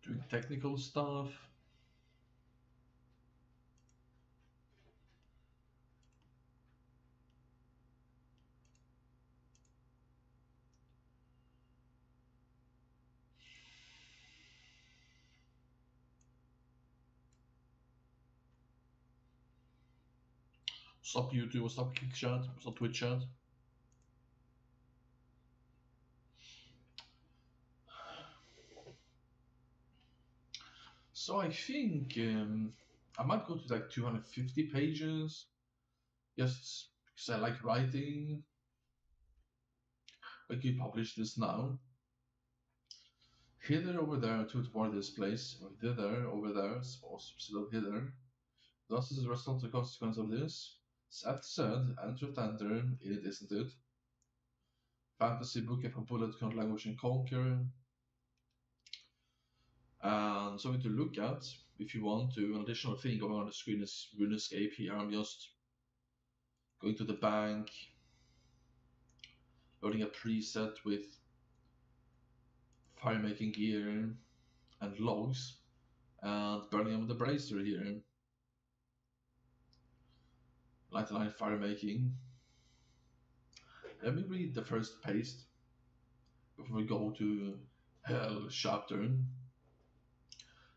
doing technical stuff. What's up YouTube? What's up Kick Chat? What's up Twitch Chat? So I think I might go to like 250 pages. Yes, because I like writing. I could publish this now. Hither over there toward this place, or thither over there, suppose still hither. Thus is the result the consequence of this. Sad said, and truth enter, in it isn't it? Fantasy book of a bullet count language and conquer. And something to look at if you want to. An additional thing going on the screen is RuneScape here. I'm just going to the bank, loading a preset with fire making gear and logs, and burning them with the brazier here. Light line fire making. Let me read the first paste before we go to Hell chapter.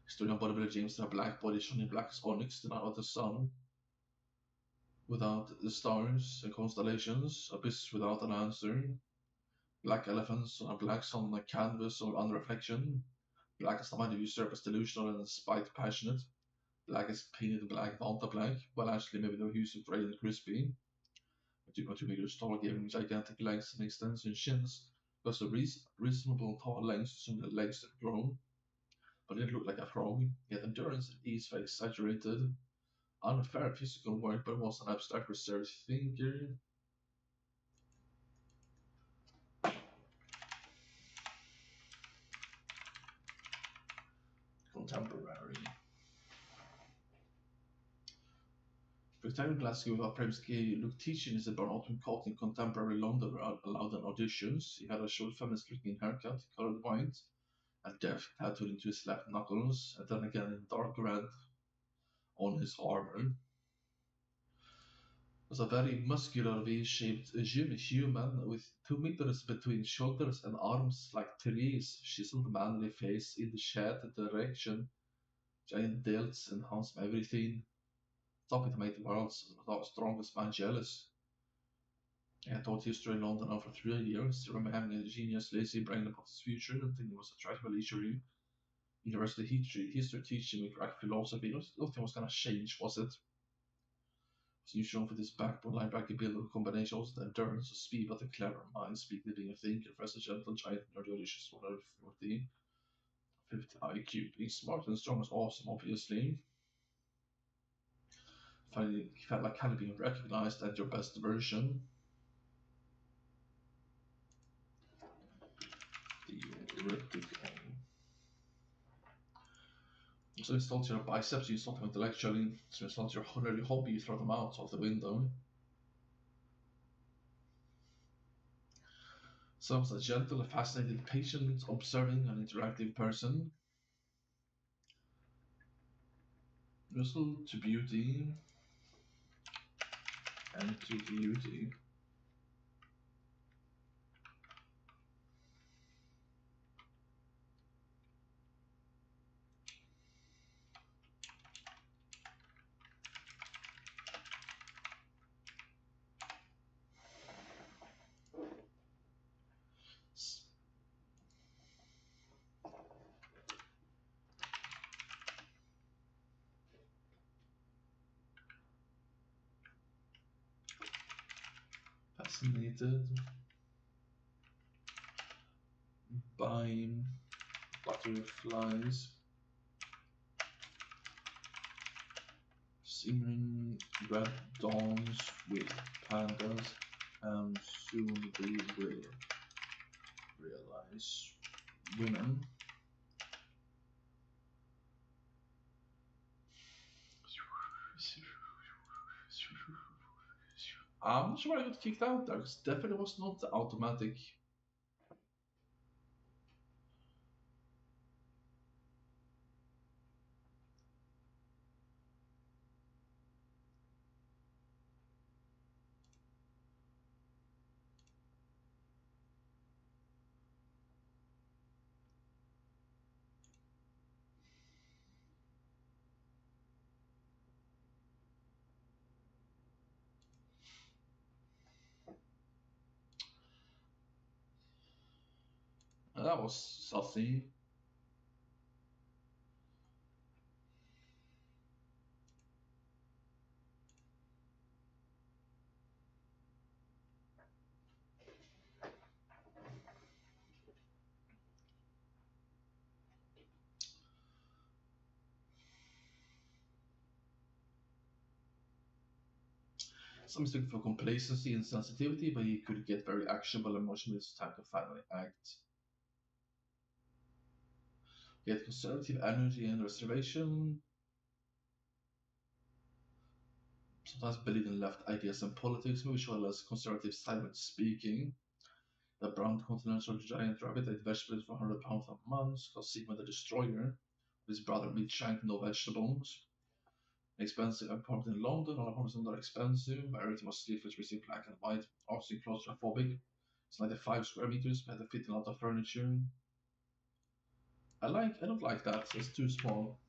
Historian bodybuilder James in a black body shining black as onyx, the night of the sun. Without the stars and constellations, abyss without an answer. Black elephants on a black sun on a canvas or under reflection. Black as the mind of usurpers delusional and spite passionate. Black as painted black, Vanta black. Well, actually, maybe the hues of gray and crispy. 2.2 meters tall, giving gigantic legs and extension shins. Plus a reasonable tall length, assuming the legs have grown. But it looked like a frog. Yet endurance and ease were exaggerated. Unfair physical work, but was an abstract research thinker. Contemporary. Victorian Glasgow without Premsky looked teaching is about autumn caught in contemporary London allowed an auditions. He had a short feminist looking haircut, colored white, a death tattooed into his left knuckles, and then again in dark red on his armor. Was a very muscular V-shaped human with 2 meters between shoulders and arms like trees, chiseled manly face in the shed direction, giant delts enhance everything. Topic to make the world's strongest man jealous. I taught history in London now for 3 years. I remember having a genius, lazy brain about his future and thinking it was attractive leisure. University history teaching me crack philosophy. Nothing was going to change, was it? As usual for this backbone linebacker build of combinations of endurance of speed, but a clever mind, speed living a thinker, Professor Gentle, giant, nerdy, audacious, 140, 50 IQ, being smart and strong is awesome, obviously. Finally, felt like kind of being recognized at your best version. Theoretical. So install your biceps, you install them intellectually. So install your hobby, you throw them out of the window. So a gentle, fascinated, patient, observing, and interactive person. Whistle to beauty and to beauty. Fascinated by butterflies, simmering red dawns with pandas, and soon we will realize women. I'm not sure I got kicked out there, because definitely was not automatic. That was saucy. Some is looking for complacency and sensitivity, but he could get very actionable emotionally. It's time to finally act. He had conservative energy and reservation. Sometimes believe in left ideas and politics, maybe show less conservative side when speaking. The brown continental giant rabbit ate vegetables for 100 pounds a month, called Sigma the Destroyer. His brother meat shank, no vegetables. Expensive apartment in London, all apartments are expensive. Everything was sleeveless, received black and white. Obviously claustrophobic. It's 95 square meters, but had to fit in a lot of furniture. I don't like that, it's too small.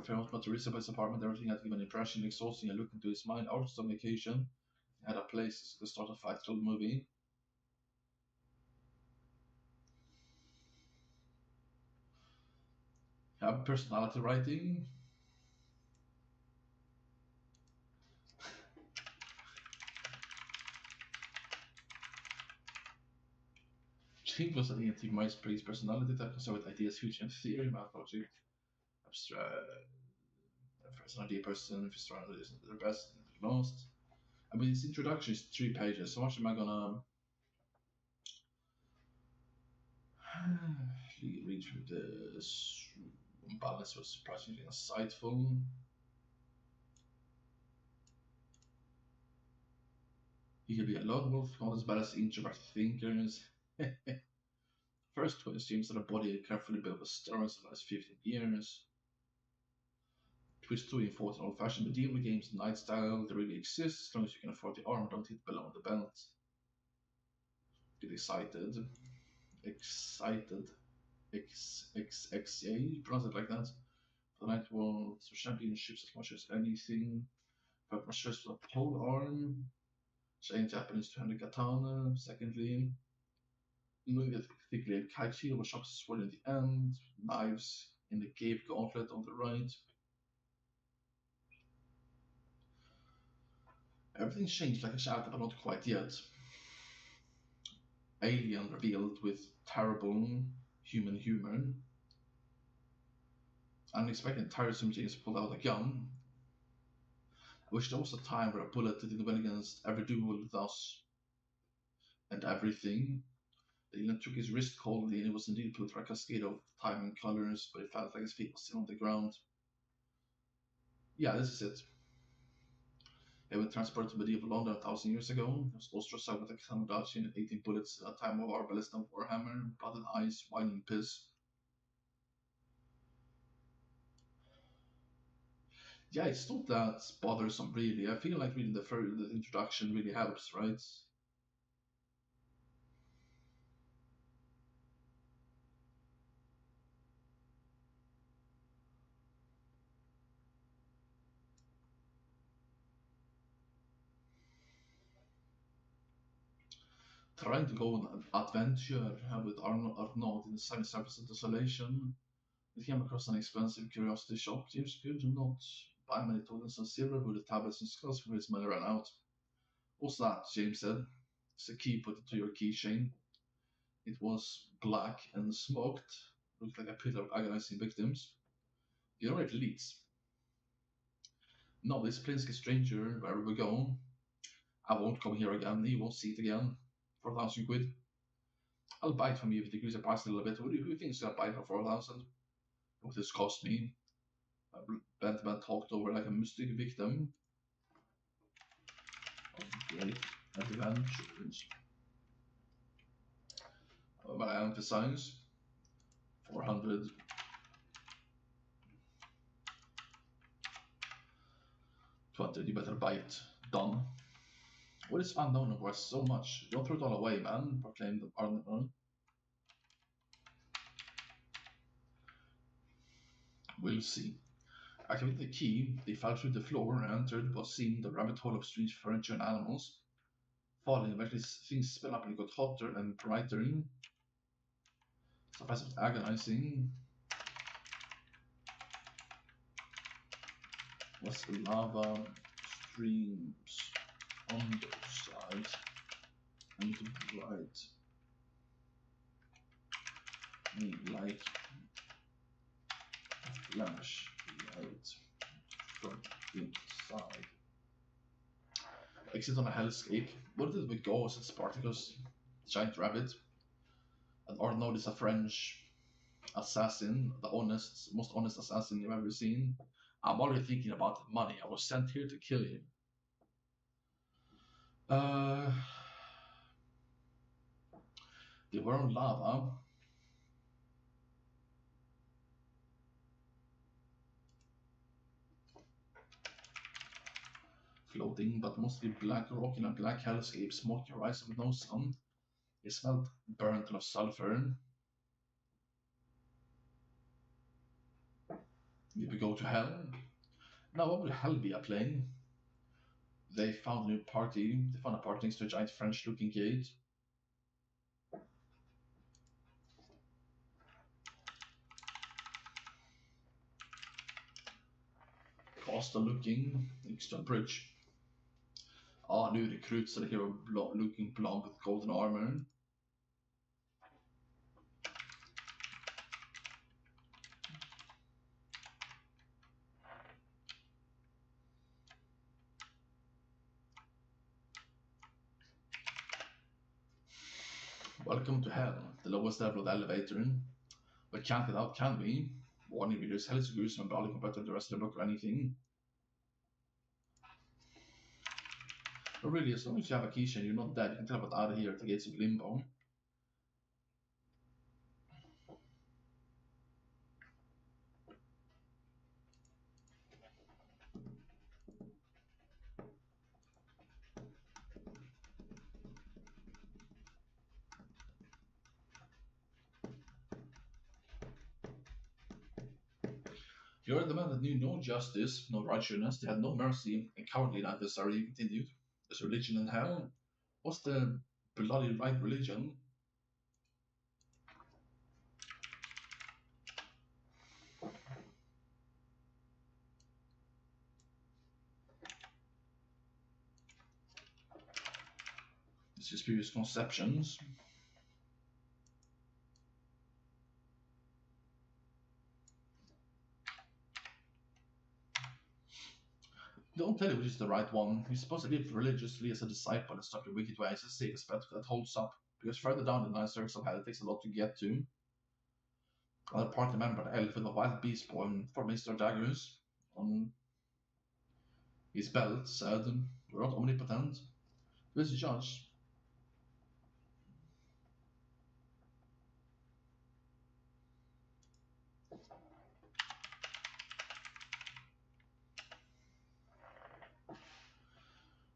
Famous but Elizabeth's apartment, everything had given an impression, exhausting and looking to his mind. Out on vacation, he had a place to start a fight through the movie. Have personality writing. James was an ENT Myers-Briggs personality type, concerned with ideas, future and theory, math, logic, abstract, personality, person, if he's trying to listen to the best, and lost. I mean, his introduction is 3 pages. So much am I gonna read through this? Balance was surprisingly insightful. He could be a lone wolf, not as bad as introvert thinkers. First twist seems that a body carefully built with steroids the last 15 years. Twist 2 enforced an old-fashioned medieval games night style that really exists as long as you can afford the armor, don't hit below the belt. Get excited. Excited. XXXA, pronounce it like that. The Night World Championships as much as anything. But much just for the pole arm. Saying Japanese to hand katana. Secondly, knowing that thickly Kai shield was sharp sword in the end. Knives in the cave gauntlet on the right. Everything's changed like a shadow, but not quite yet. Alien revealed with terrible human humor. Unexpected tiresome James pulled out a gun. I wish there was a time where a bullet didn't win against every duel with us and everything. The alien took his wrist coldly and it was indeed put through a cascade of time and colors, but it felt like his feet were still on the ground. Yeah, this is it. They were transported to medieval London 1,000 years ago. It was ostracized with a Kanodachi and 18 bullets at a time of our ballista and Warhammer, blood and ice, wine and piss. Yeah, it's not that bothersome really. I feel like reading the introduction really helps, right? Trying to go on an adventure with Arnaud in the sunny surface of desolation. We came across an expensive curiosity shop. James could not buy many tokens of silver with the tablets and skulls before his money ran out. What's that? James said. It's a key, put it to your keychain. It was black and smoked, looked like a pit of agonizing victims. You know where it leads? No, this Plinsky stranger, wherever we go, I won't come here again, you won't see it again. For 1,000 quid. I'll buy it from you if it decreases the price a little bit. Who thinks I'll buy it for 4,000? What this cost me? Bentman talked over like a mystic victim of great adventures. But I emphasize 400. You better buy it. Done. What is unknown worth so much? Don't throw it all away, man, proclaimed Arnold. We'll see. Activating the key, they fell through the floor and entered what seemed the rabbit hole of strange furniture and animals. Falling, eventually things sped up and got hotter and brighter. So passive agonizing. What's the lava streams on the side and bright like flash light from inside. Exit on a hellscape. What did we go as Spartacus? Giant rabbit. And Arnaud is a French assassin, the most honest assassin you've ever seen. I'm already thinking about money. I was sent here to kill you. They were on lava. Floating, but mostly black rock in a black hellscape, smoky horizon with no sun. It smelled burnt of sulfur. Did we go to hell? Now, what would hell be a plane? They found a new party. They found a party next to a giant French-looking gate. Costa looking next to a bridge. Ah, new recruits are here looking blonde with golden armor. Welcome to hell, the lowest level of the elevator. We can't get out, can we? Warning readers, hell is gruesome and barely compared to the rest of the book or anything. But really, as long as you have a keychain and you're not dead, you can teleport out of here at the gates of Limbo. You're the man that knew no justice, no righteousness, they had no mercy, and cowardly and unnecessary, continued. Is religion in hell? What's the bloody right religion? This is previous conceptions. Don't tell you which is the right one. You're supposed to live religiously as a disciple and stop your wicked ways. It's the safest bet that holds up. Because further down the nine circles of hell, it takes a lot to get to. Another party member, the elf with a wild beast born for Mr. Daggers on his belt said, "We're not omnipotent. Who's the judge?"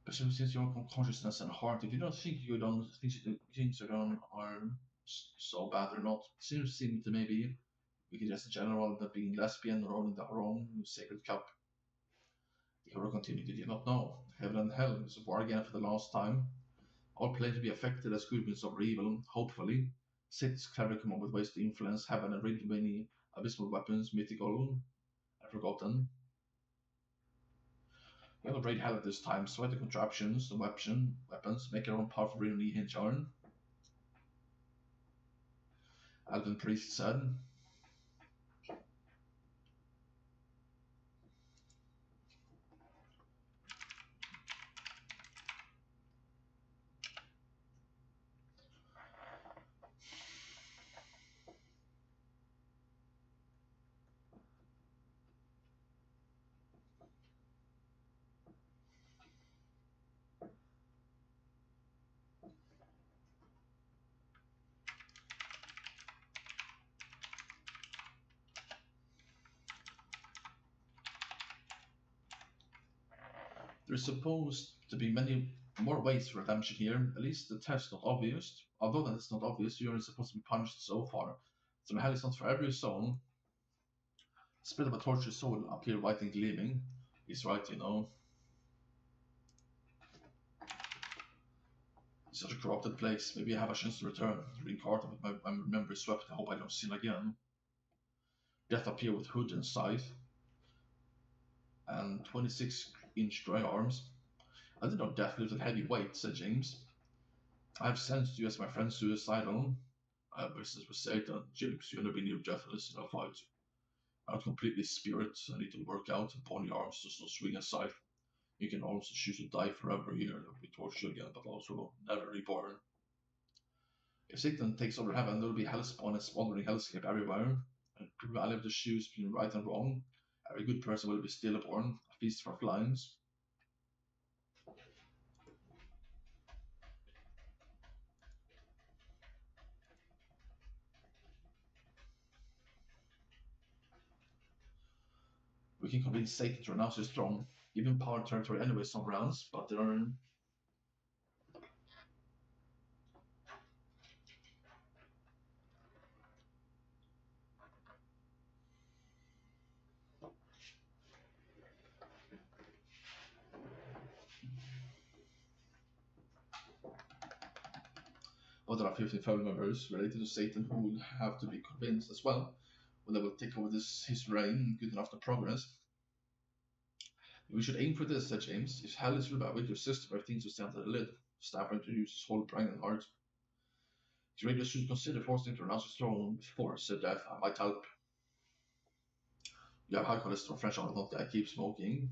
Especially since your own consciousness and heart, if you don't think you don't things you done are so bad or not, seems to maybe we could just in general that being lesbian or owning our own sacred cup. The hero continued, "Did you not know? Heaven and hell is war again for the last time. All play to be affected as goodness over evil, hopefully. Sith's clever come up with ways to influence heaven and rid many abysmal weapons, mythical and forgotten. We will raid hell at this time, sweat the contraptions, the weapons, make our own powerful Rinni hinge iron." Alvin Priest said. There's supposed to be many more ways for redemption here, at least the test not obvious. Although that is not obvious, you're only supposed to be punished so far. So hell is not for every soul. Spirit of a tortured soul up here white and gleaming. He's right, you know. Such a corrupted place. Maybe I have a chance to return. Reincarnate with my memory swept. I hope I don't sin again. Death appear with hood and scythe, and 26-inch dry arms. I did not death lifted heavy weight, said James. I have sensed you as my friend suicidal. I have business with Satan. James, you have been near deathless in a fight. I'm completely spirit. I need to work out. Bony arms does not swing aside. You can also choose to die forever here. There will be torture again, but also never reborn. If Satan takes over heaven, there will be hellspawn and smoldering hellscape everywhere. And people will have to choose between right and wrong. Every good person will be stillborn. A feast for flies. We can convince Satan to renounce his throne, give him power territory anyway somewhere else, but there are but there are 15 family members related to Satan who will have to be convinced as well, when they will take over his reign good enough to progress. We should aim for this, said James. If hell is rebel with your system, everything to stand at the lid. Stafford to use his whole brain and heart. The Rangers should consider forcing him to renounce his throne before, said Death. I might help. You have high cholesterol, French are not that keep smoking.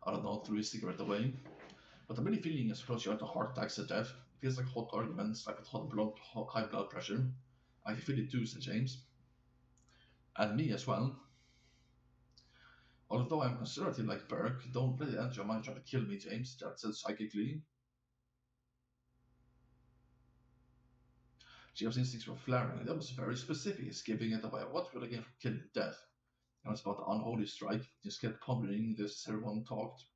I don't know, threw his cigarette away. But I'm really feeling as close you are to heart attacks at death. It feels like hot arguments, like with high blood pressure. I can feel it too, said James. And me as well. Although I'm conservative like Burke, don't let it enter your mind trying to kill me, James, Jack said psychically. James' instincts were flaring. That was very specific, giving it away. What will I gain from killing death? And it's about the unholy strike. Just kept pondering this as everyone talked.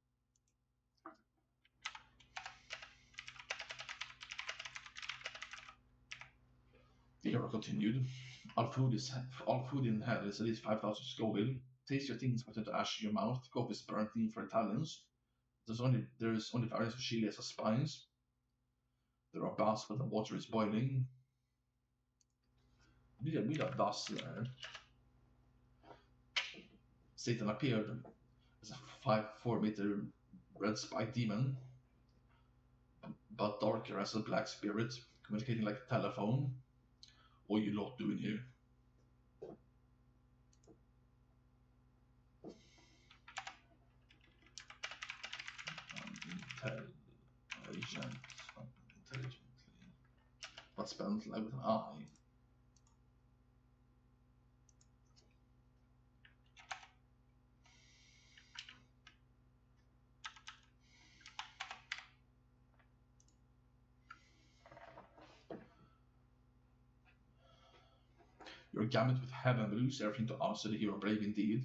The hero continued. All food in hell is at least 5,000 Scoville. Taste your things put into ash in your mouth. Go with burnt thing for Italians. There's only variants of chili as a spice. There are baths but the water is boiling. We got thus there. Satan appeared as a 4-meter red spike demon, but darker as a black spirit, communicating like a telephone. What are you lot doing here? Intelligently. But spells like with an eye. Your gamut with heaven will lose everything to us, said the hero, brave indeed.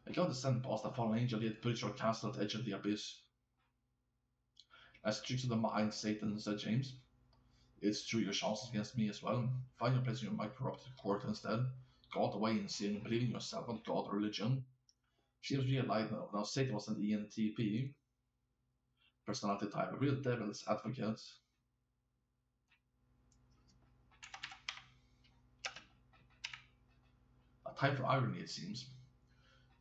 I got the send past a fallen angel, yet put your castle at the edge of the abyss. As tricks of the mind, Satan, said James. It's true your chances against me as well. Find your place in your corrupted court instead. God away in sin, believe in yourself, not God or religion. James realized now Satan was an ENTP personality type, a real devil's advocate. A time for irony, it seems.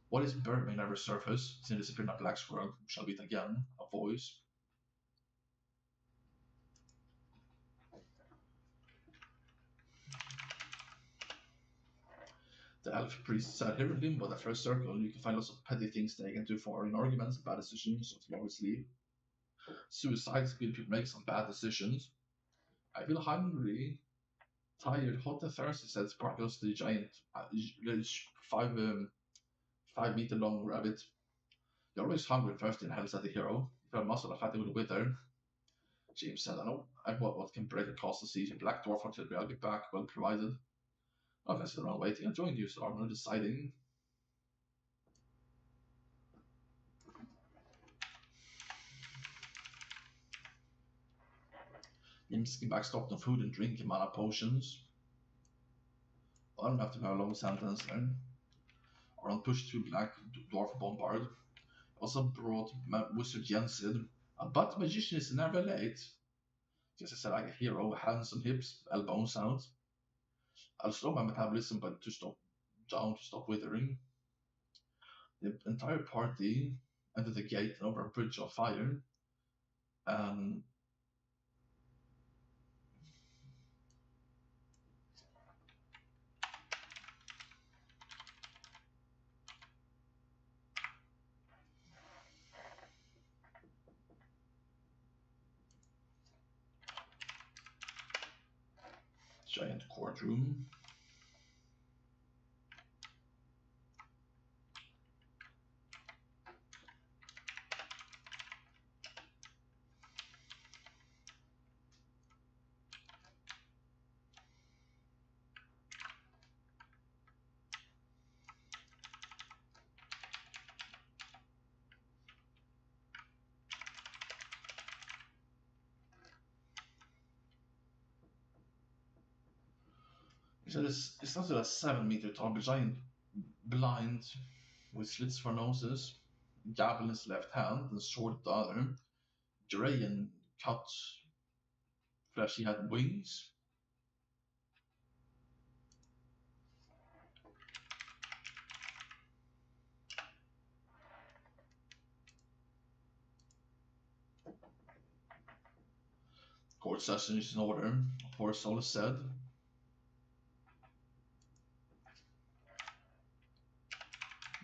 What is bird may never surface, since disappeared in a black squirrel, shall beat again, a voice. The elf priest said, here in Limbo, that first circle, you can find lots of petty things taken too far in arguments, bad decisions, of long sleep. Suicides, good people make some bad decisions. I feel hungry, tired, hot and thirsty, said Sparkles, the giant 5 meter long rabbit. You're always hungry and thirsty in hell, said the hero. If your muscle and fatty will wither. James said, I know what can break across the seas. Black dwarf artillery, I'll be back, well provided. I'll sit around waiting and join you, so I'm not deciding. Imsky backstocked on food and drink and mana potions. I don't have to have a long sentence there. Aron pushed through Black Dwarf Bombard. Also brought Wizard Jensen. But magician is never late. Just as like a hero, hands and hips, elbows out. I'll slow my metabolism but to stop to stop withering. The entire party entered the gate and over a bridge of fire. And giant courtroom. So it's not a 7 meter tall, but giant blind with slits for noses, gavel in his left hand and sword in the other. Jirayan cut flesh, he had wings. Court session is in order. Poor soul is said.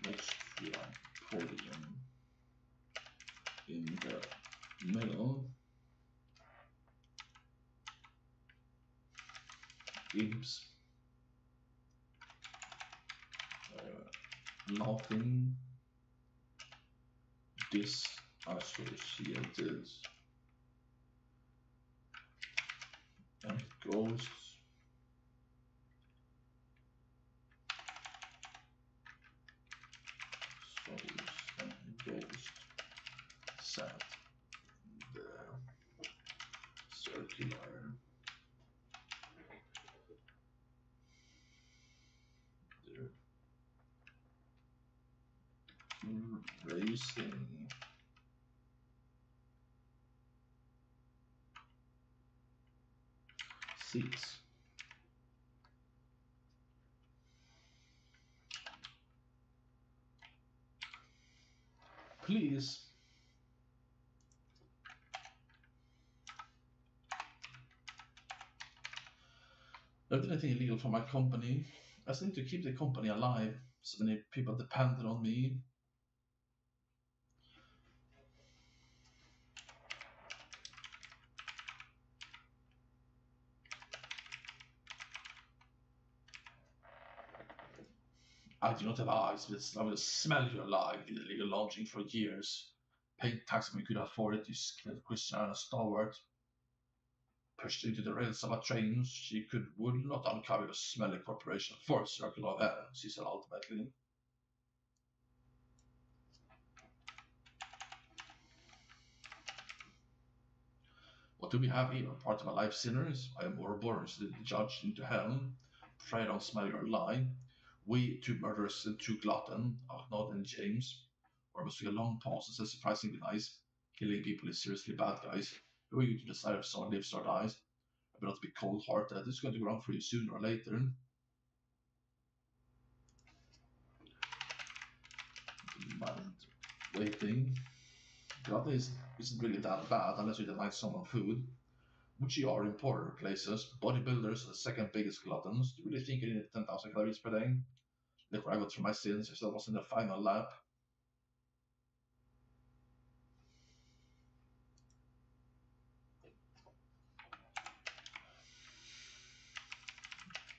Let's podium in the middle. Imps laughing, disassociated, and ghosts. Souls and ghosts sat the circular racing seats. Please. Don't do anything illegal for my company. I just need to keep the company alive. So many people depended on me. I do not have eyes, but I will smell your lie. Did illegal launching for years. Paying tax when you could afford it. You skilled Christian and a stalwart. Pushed into the rails of a train, she would not uncover the smelly corporation for a circle of hell, she said ultimately. What do we have here? Part of a life sinners? I am Ouroboros, the judge into hell. Pray don't smell your lie. We, two murderers and two glutton, Arnaud and James. Or was we a long pause and said surprisingly nice. Killing people is seriously bad, guys. Who are you to decide if someone lives or dies? I better not be cold-hearted. This is going to go wrong for you sooner or later. Mind waiting. Glutton isn't really that bad unless you deny someone food, which you are in poorer places. Bodybuilders are the second biggest gluttons. Do you really think you need 10,000 calories per day? Look where I got through my sins. I still was in the final lap.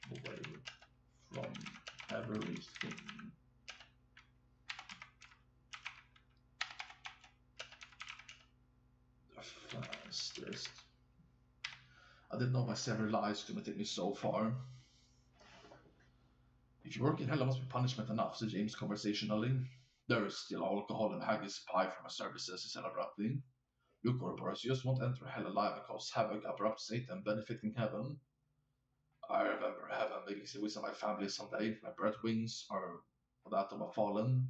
Away from everything. The fastest. I didn't know my several lives could take me so far. If you work in hell, there must be punishment enough, said James conversationally. There is still alcohol and haggis pie for my services, he said abruptly. Look, Ouroboros, you just won't enter hell alive and cause havoc, abrupt Satan benefiting heaven. I remember heaven making the wish of my family someday. My bird wings are that of a fallen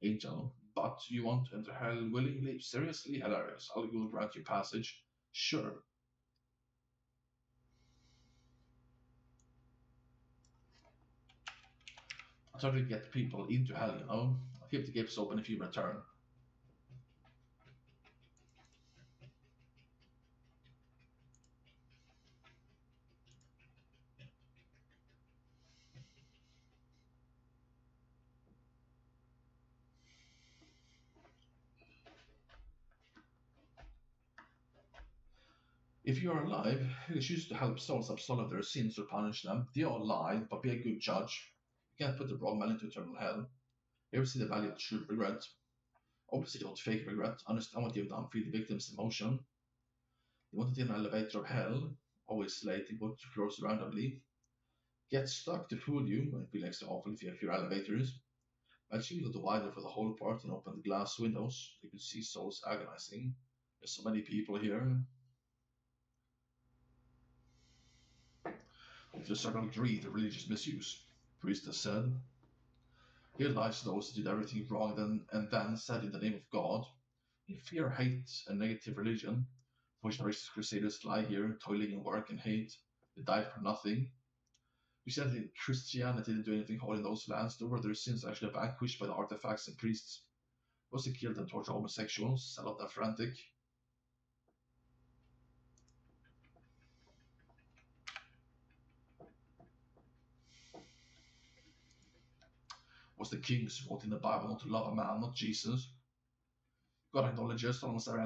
angel. But you want to enter hell willingly? Seriously? Hilarious. I will grant you passage. Sure. I try to get people into hell, you know. I'll keep the gates open if you return. If you are alive, you choose to help souls absolve their sins or punish them. They are alive, but be a good judge. You can't put the wrong man into eternal hell. You ever see the value of true regret? Obviously, don't fake regret. Understand what you've done. Feel the victim's emotion. You want to take an elevator of hell, always late, you put floors randomly. Get stuck to fool you, might be extra awful if you have fewer elevators. Actually, you the wider for the whole part and open the glass windows. You could see souls agonizing. There's so many people here. With a certain greed of religious misuse, priestess said. Here lies those that did everything wrong and then said in the name of God, in fear, hate, and negative religion, for which the racist crusaders lie here, toiling in work and hate. They died for nothing. You said that Christianity didn't do anything holy in those lands, nor were their sins actually vanquished by the artifacts and priests. Was they killed and tortured homosexuals, sell out and frantic? Was the kings who wrote in the Bible not to love a man, not Jesus? God acknowledges almost every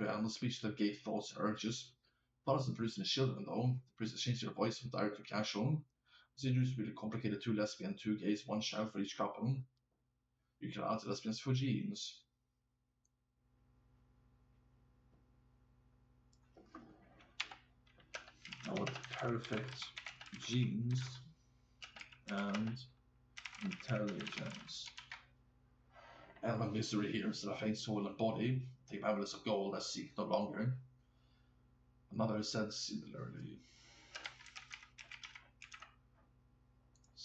animal speech that gave thoughts and urges. Fathers and priests and children, though, the priests changed their voice from direct to casual. It's usually really complicated: two lesbian, two gays, one child for each couple. You can add lesbians for genes. Now with perfect genes and intelligence. Animal misery here instead of faint soul and body. Take marvelous of gold as seek no longer. Another said similarly.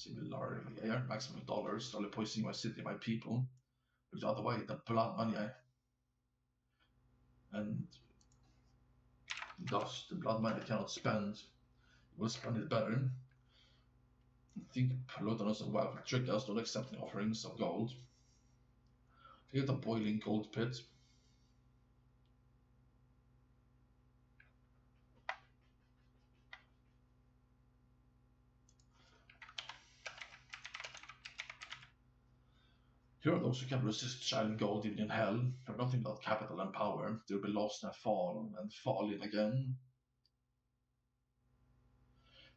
I earned maximum dollars, slowly poisoning my city, my people. But the other way, the blood money and thus the blood money I cannot spend. Will spend it better. I think Pelotonus and Wealth trick us, not accepting offerings of gold. Get a boiling gold pit. Here are those who can resist shining gold even in hell. For nothing but capital and power. They will be lost and fall in again.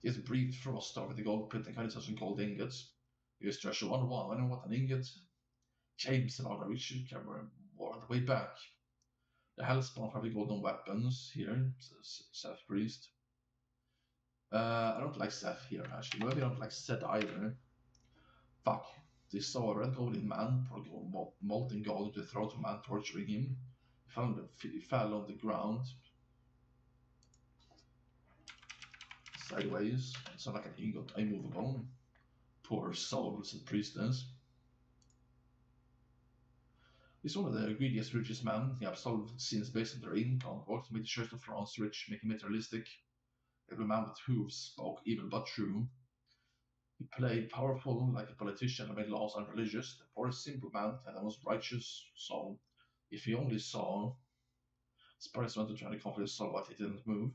He has breathed frost over the gold pit and carries us some gold ingots. You just treasure 101. I know what an ingot. James and Arda, we should cover war the way back. The Hellspawn having golden weapons here, says Seth Priest. I don't like Seth here, actually. Maybe I don't like Seth either. Fuck. They saw a red golden man pour molten gold into the throat of a man torturing him. He fell on the ground. Sideways. It sounded like an ingot, immovable. Poor soul, said Priestess. He's one of the greediest, richest men. He absolved sins based on their income, worked to make the Church of France rich, making it realistic. Every man with hooves spoke evil but true. He played powerful like a politician and made laws unreligious. The poor simple man had the most righteous soul. If he only saw, Sparks went to try to comfort his soul, but he didn't move.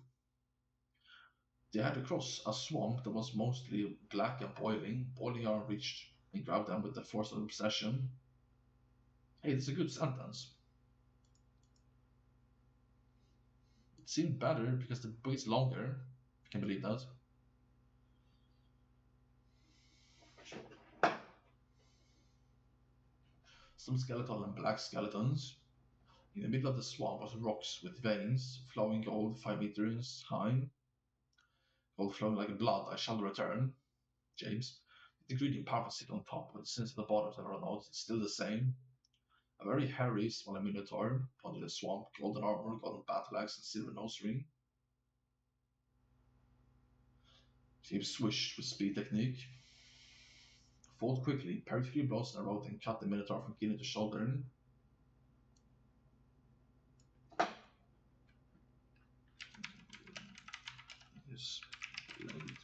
They had to cross a swamp that was mostly black and boiling. Boiling arm reached and grabbed them with the force of obsession. Hey, it's a good sentence. It seemed better because the book is longer. If you can believe that. Some skeletal and black skeletons. In the middle of the swamp was rocks with veins, flowing gold 5 meters high. Gold flowing like blood, I shall return. James. The ingredient power sit on top, but since the bottom never knows, it's still the same. A very hairy smaller minotaur under the swamp, golden armor, golden battle axe, and silver nose ring. James swished with speed technique. Fought quickly, parried 3 blows in a row, then cut the minotaur from kidney to shoulder. His blade.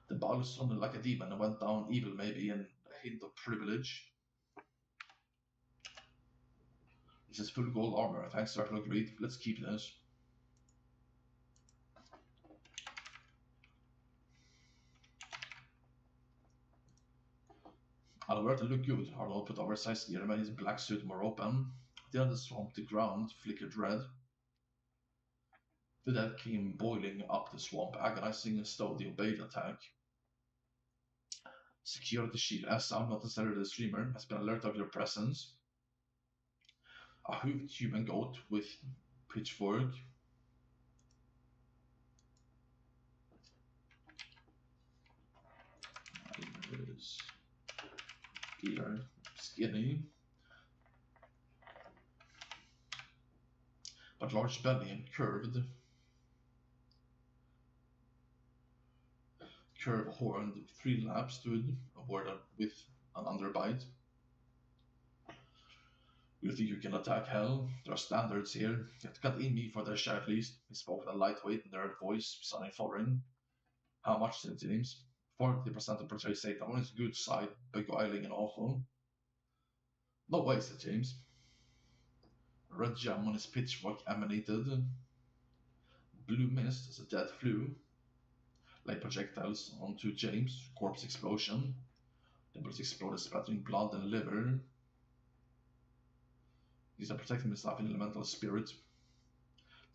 The ball sounded like a demon and went down evil, maybe, and a hint of privilege. This is full gold armor. Thanks, Circle agreed. Let's keep this. Albert looked good. Arnold put oversized gear and made his black suit more open. At the end of the swamp, the ground flickered red. The dead came boiling up the swamp, agonizing and slowed the obeyed attack. Security shield, as I'm not necessarily the streamer, has been alerted of your presence. A hooved human goat with pitchfork. Gear, skinny, but large belly and curved horned 3-lap stood awarded with an underbite. You think you can attack hell? There are standards here. You have to cut in me for their share at least. He spoke with a lightweight nerd voice, sounding foreign. How much, it seems? 40% of portray Satan on his good side, beguiling and awful. No way, said James. A red gem on his pitchfork emanated. Blue mist as a dead flew. Like projectiles onto James. Corpse explosion. The bullets exploded, splattering blood and liver. These are protecting himself in elemental spirit.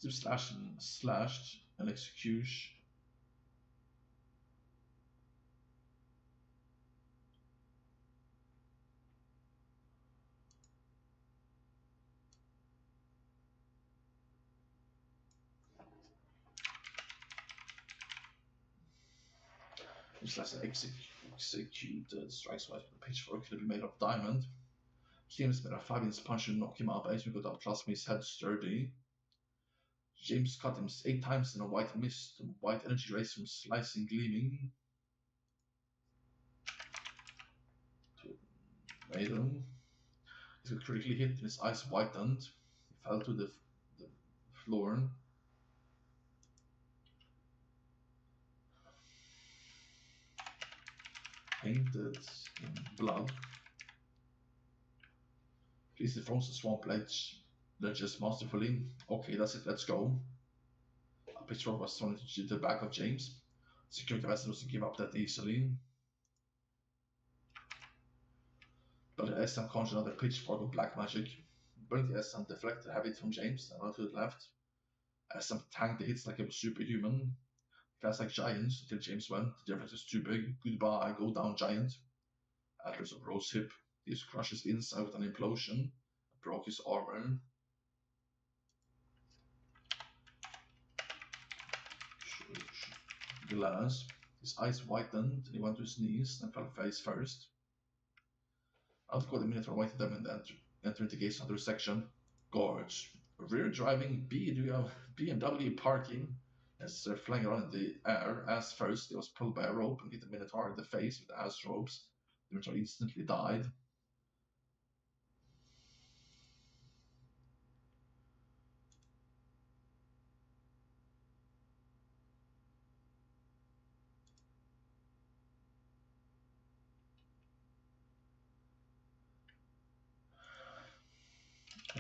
Zip slashed and execution. Slash executed strikes twice with a pitchfork could be made of diamond. James made a 5-inch punch to knock him out, but Ace got up, trust me, his head sturdy. James cut him 8 times in a white mist, white energy rays from slicing, gleaming. Made him. He got critically hit and his eyes whitened. He fell to the floor. Painted in blood. Please the frozen swamp ledges masterfully. Okay, that's it, let's go. A pitchfork was thrown into the back of James. Security vessel doesn't give up that easily. But the SM conjured another pitchfork of black magic. Burned the SM deflected heavy from James and went to the left. SM tanked the hits like it was superhuman. Fast like giants until James went. The difference is too big. Goodbye, go down, giant. Atlas of Rose Hip. This crushes inside with an implosion. Broke his armor. Glass. His eyes whitened and he went to his knees and fell face first. Outcalled the Minotaur waited them and entered the gates under section. Guards. Rear driving BMW parking. As they're flying around in the air, as first he was pulled by a rope and hit the Minotaur in the face with the ass ropes. The Minotaur instantly died.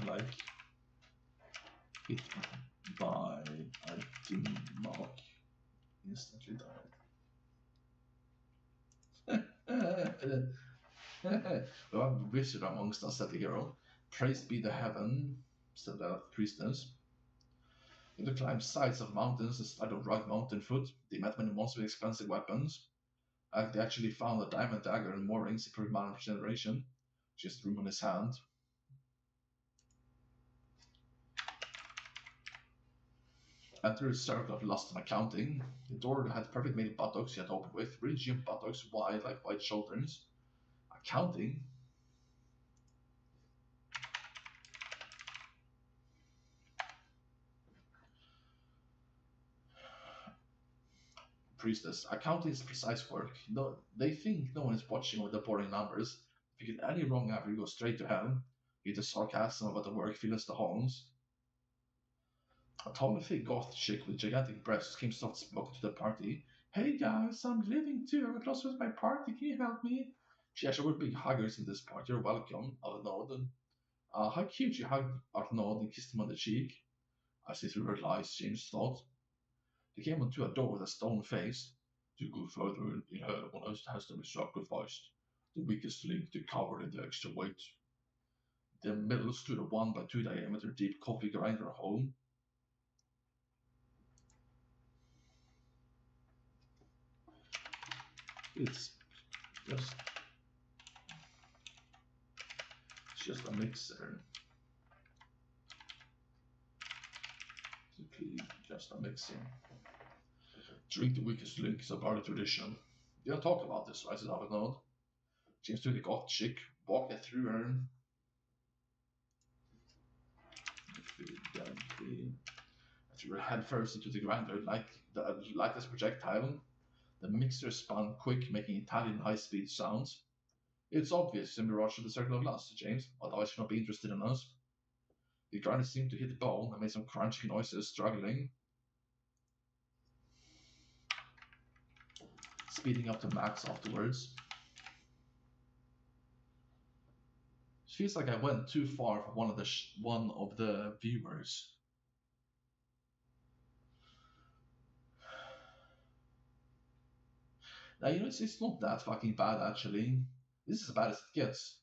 Like hit by a dim mark, instantly died. We have a wizard amongst us, said the hero. Praised be the heaven, said the priestess. To climb sides of mountains instead of rugged mountain foot, they met many monsters with expensive weapons. They actually found a diamond dagger in moorings he proved man of generation. Just room on his hand. Enter a circle of lust and accounting. The door had perfect male buttocks he had opened with, really gym buttocks, wide like white shoulders. Accounting? Priestess. Accounting is precise work. No, they think no one is watching with the boring numbers. If you get any wrong after you go straight to hell. You the sarcasm about the work fills the halls. A tall, thick goth chick with gigantic breasts came soft spoken to the party. Hey guys, I'm living too. I'm close with my party. Can you help me? She actually were big huggers in this party. You're welcome, Arnaud. How cute you hugged Arnaud and kissed him on the cheek. I see through her lies, James thought. They came onto a door with a stone face. To go further in hell, one has to be sacrificed. The weakest link, the coward, and the extra weight. The middle stood a 1 by 2 diameter deep coffee grinder hole. It's just It's just a mixer. Simply just a mixer. Drink the weakest link is a part of tradition. You don't talk about this, right? Said Avenod. Seems to the goth chick. Walk it through her. Threw her head first into the grinder like this projectile. The mixer spun quick, making Italian high-speed sounds. It's obvious in Mirage of the Circle of Lust, James. Otherwise, you'd not be interested in us. The grinder seemed to hit the bone and made some crunching noises, struggling. Speeding up to max afterwards. It feels like I went too far for one of the viewers. Now it's not that fucking bad actually. This is as bad as it gets.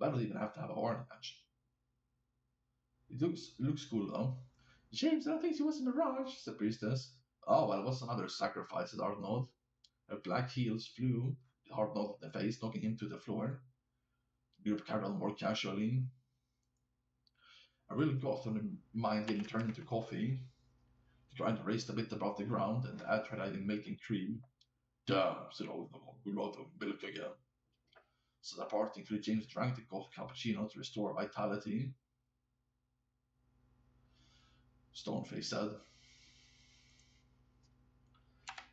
I don't even have to have a horn match. It looks cool though. James, I don't think she was a mirage, said Priestess. Oh well, what's another sacrifice, said Arnold. Her black heels flew, Arnold in the face, knocking him to the floor. The group carried on more casually. I really got on the mind getting turned into coffee. The grinder raised a bit above the ground, and Ad tried adding milk and cream. Damn, said Oliver, we're out of milk again. So the party included James drank the coffee cappuccino to restore vitality. Stoneface said.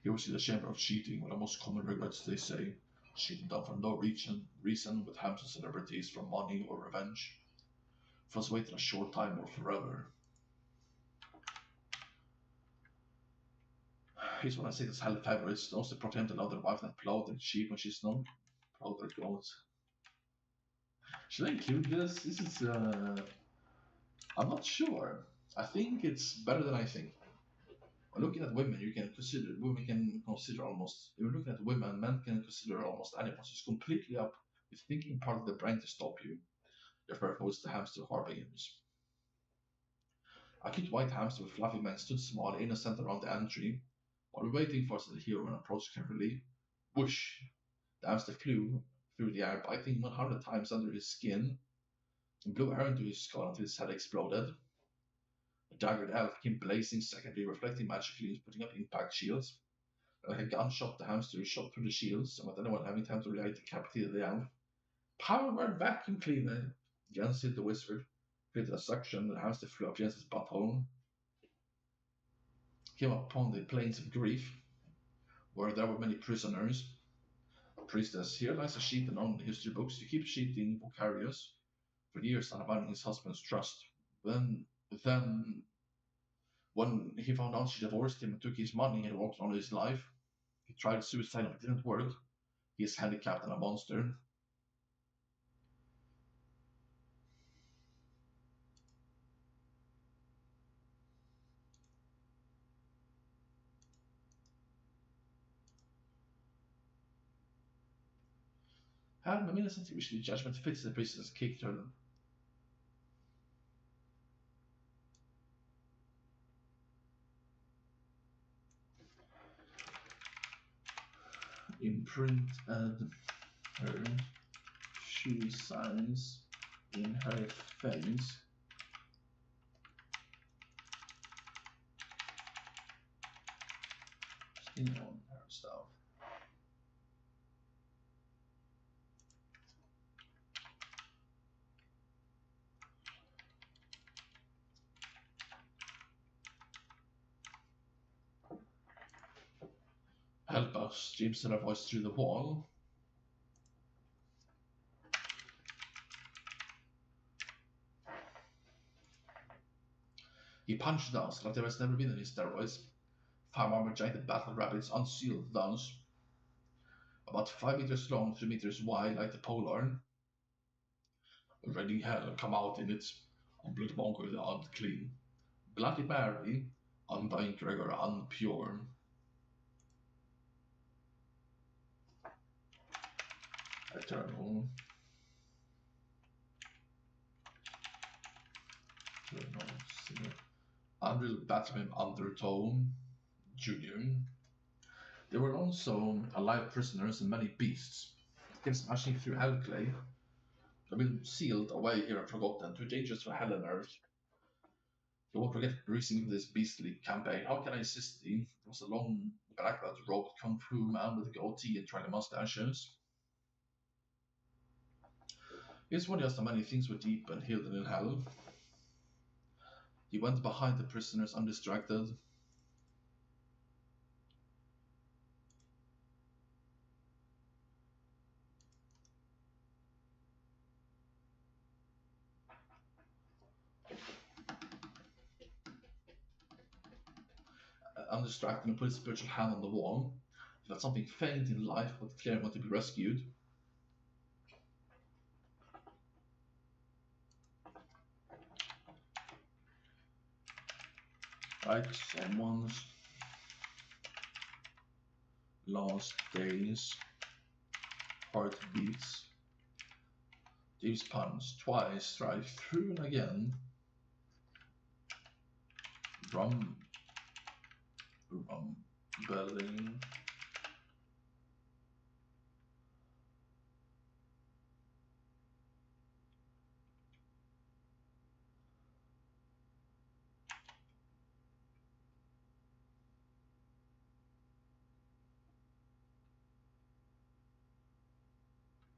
Here we see the chamber of cheating, one of the most common regrets they say. Cheating done for no reason with hams and celebrities for money or revenge. For us waiting a short time or forever. Here's what I say that's hell favorites. Those that pretend to love their wife that plow their cheek when she's not. Proud their clothes. Should I include this? This is I'm not sure. I think it's better than I think. When looking at women, women can consider almost. If you're looking at women, men can consider almost anyone. So it's completely up with thinking part of the brain to stop you. Therefore, opposed to hamster harbingers. A cute white hamster with fluffy mane stood small, innocent around the entry. While waiting for us, the hero and approached carefully. Whoosh! The hamster flew through the air, biting 100 times under his skin, and blew air into his skull until his head exploded. The daggered elf came blazing secondly, reflecting magically and putting up impact shields. Like a gunshot, the hamster shot through the shields, and without anyone having time to react, decapitated the elf. Power vacuum cleaner! Jens hit the wizard, created a suction, and the hamster flew up Jens's butthole. Came upon the plains of grief, where there were many prisoners. Priestess, here lies a sheet in all the history books. You keep cheating Vocarius for years, undermining his husband's trust. Then when he found out she divorced him and took his money and walked on his life, he tried suicide and it didn't work. He is handicapped and a monster. And the innocent usually judgment fits the priestess character. print her shoe size in her face. On her stuff. Help us, James said a voice through the wall. He punched us like there has never been any steroids. Farm armor giant battle rabbits, unsealed guns. About 5 meters long, 3 meters wide, like the polar. Ready hell, come out in it. Bloodmonger the unclean. Bloody Mary, undying Gregor, unpure. Eternal. Unreal Batman Undertone Jr. There were also alive prisoners and many beasts. Came smashing through Hellclay. I've been sealed away here and forgotten, too dangerous for hell and earth. You won't forget greasing this beastly campaign. How can I assist thee? There was a long, black-clad robed kung fu man with a goatee and tiny mustaches. He's one of the many things were deep and hidden in hell. He went behind the prisoners undistracted. Undistracted and put his spiritual hand on the wall. He felt something faint in life, but clearly wanted to be rescued. Right, someone's last days, heartbeats. These puns twice, strike through and again. Rumbling.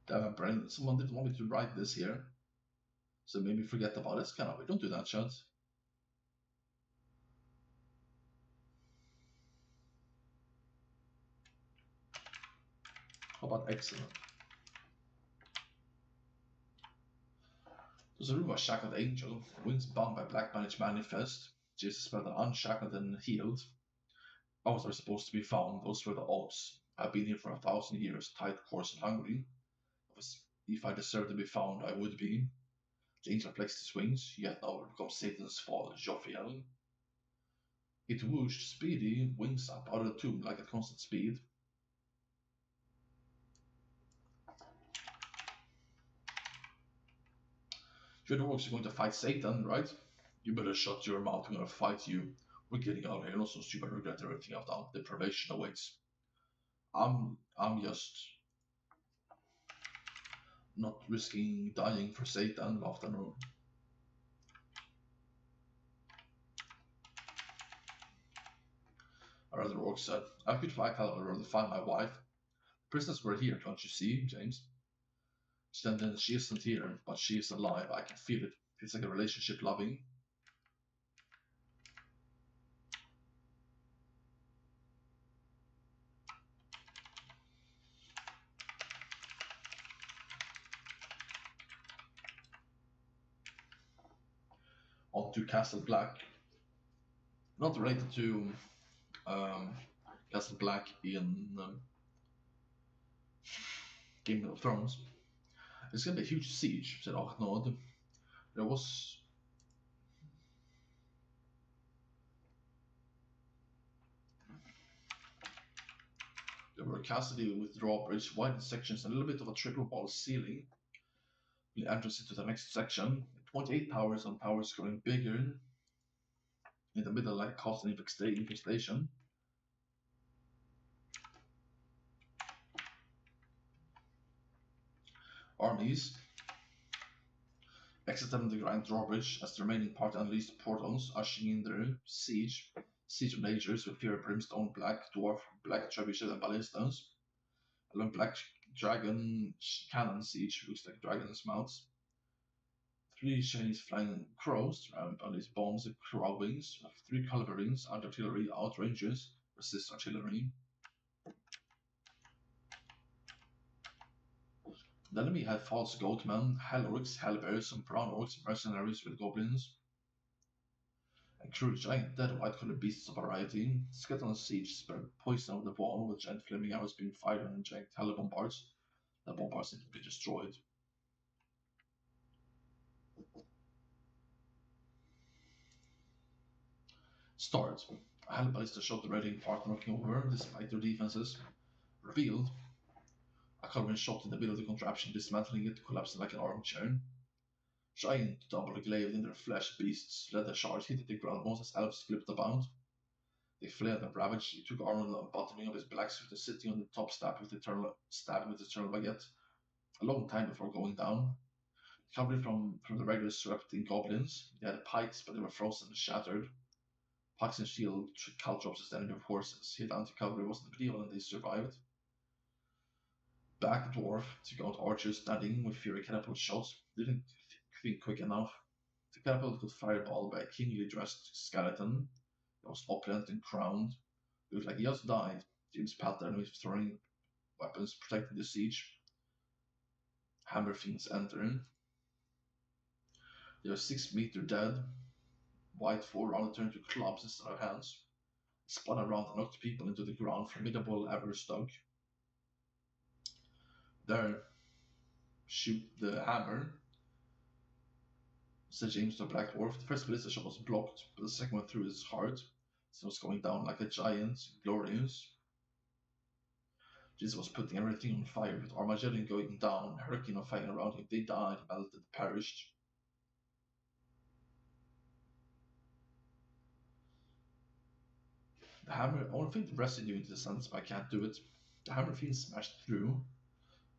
Damn, brain. Someone didn't want me to write this here. So maybe forget about it. Can we? Don't do that, chat. How about excellent? There's a room of shackled angel, wings bound by black managed manifest. Jesus felt unshackled and healed. I was never supposed to be found. Those were the odds. I've been here for 1,000 years, tight, coarse, and hungry. If I deserved to be found, I would be. The angel flexed his wings, yet now it becomes Satan's fall, Jophiel. It whooshed, speedy, wings up out of the tomb like at constant speed. You're the orcs going to fight Satan, right? You better shut your mouth, we're gonna fight you. We're getting out of here, also you better regret everything I've done. Deprivation awaits. I'm just not risking dying for Satan, laughed Anor. Another orc said, I could fight, I'd rather find my wife. Prisoners were here, don't you see, James? Then she isn't here, but she is alive. I can feel it. It's like a relationship loving. On to Castle Black. Not related to Castle Black in Game of Thrones. It's gonna be a huge siege, said Achnod. There were Cassidy with drawbridge, widened sections, and a little bit of a triple wall ceiling. The entrance into the next section. 28 towers and towers growing bigger. In the middle, like constant infestation. Armies exited the Grand Drawbridge as the remaining party unleashed portals, ushering in their siege of Majors with Fear Brimstone, Black Dwarf, Black Trebuchet, and Ballistas. Along Black Dragon Cannon Siege looks like dragon's mouths. 3 Chinese flying crows unleash bombs with crow wings. 3 culverins, artillery, outrangers, resist artillery. The enemy had false goatmen, hell orcs, hellbears, and brown orcs, mercenaries with goblins, and crew giant dead white colored beasts of variety. Skeleton siege spread poison over the wall, with giant flaming arrows being fired on giant hell bombards. The bombards need to be destroyed. Start. A hell ballista shot the raiding part knocking over, despite their defenses. Revealed. A culverin shot in the middle of the contraption, dismantling it, collapsing like an armchair. Giant, double-glaive in their flesh beasts led the charge, hitting the ground once as elves flipped about. They fled and ravaged. He took Arnold and bottoming of his blacksmith, sitting on the top stabbing with eternal baguette. A long time before going down. Cavalry from the regulars swept in goblins. They had pikes, but they were frozen and shattered. Pikes and shield caltrops as the enemy of horses. Hit anti-cavalry wasn't a big deal and they survived. Black Dwarf took out archers standing with fury catapult shots. Didn't think quick enough. The catapult got fireballed by a kingly dressed skeleton. It was opulent and crowned. It looked like he just died. James Pattern was throwing weapons, protecting the siege. Hammer fiends entering. They were 6 meter dead. White forerunner turned to clubs instead of hands. Spun around and knocked people into the ground. Formidable ever stuck. There, shoot the hammer, said James to a Black Dwarf. The first ballista shot was blocked, but the second one through his heart. So it was going down like a giant, glorious. Jesus was putting everything on fire, with Armageddon going down, hurricane of fire around him. They died, melted, perished. The hammer, I want to fit the residue into the sentence, but I can't do it. The hammer fiend smashed through.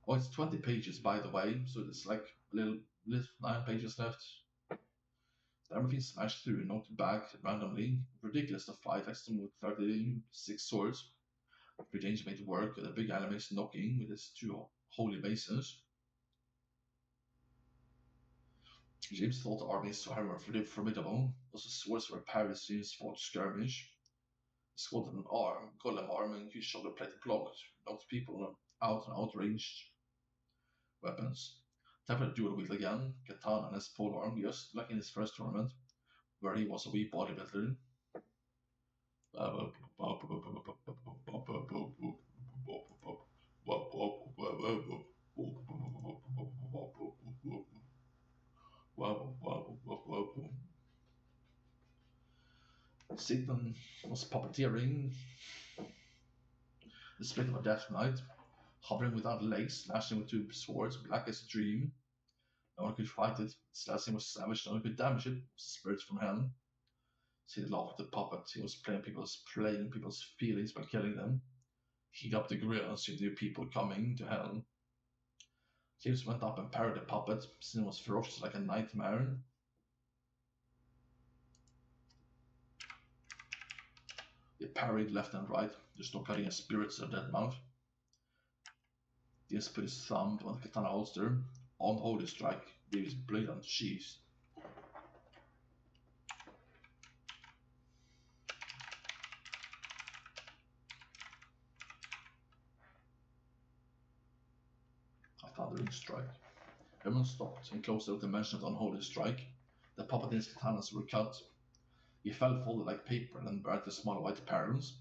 Oh, it's 20 pages, by the way, so it's like a little 9 pages left. The hammer fiend smashed through and knocked back randomly. Ridiculous to fight, like someone with 36 swords. James made it work, with a big enemies knocking with his 2 holy bases. James thought the armies were formidable. Also, swords were Parisians fought skirmish. Squad an arm, golem arm, and huge shoulder plate blocked, knocked people out and outranged weapons. Time for a dual wield again. Katana and his pole arm, just like in his first tournament, where he was a wee bodybuilder. Satan was puppeteering the spirit of a death knight, hovering without legs, slashing with 2 swords, black as a dream. No one could fight it. Slashing was savage, no one could damage it. It was spirits from hell. See the laugh of the puppet. He was playing people's feelings by killing them. Heat up the grill and see the people coming to hell. James went up and parried the puppet. Sin was ferocious like a nightmare. They parried left and right, just not cutting his spirits in dead mouth. James put his thumb on the katana holster. Unholy strike, gave his blade on sheath. A thundering strike. Everyone stopped and closed out the mention of the unholy strike. The puppet's katanas were cut. He fell folded like paper and then burned the small white parents.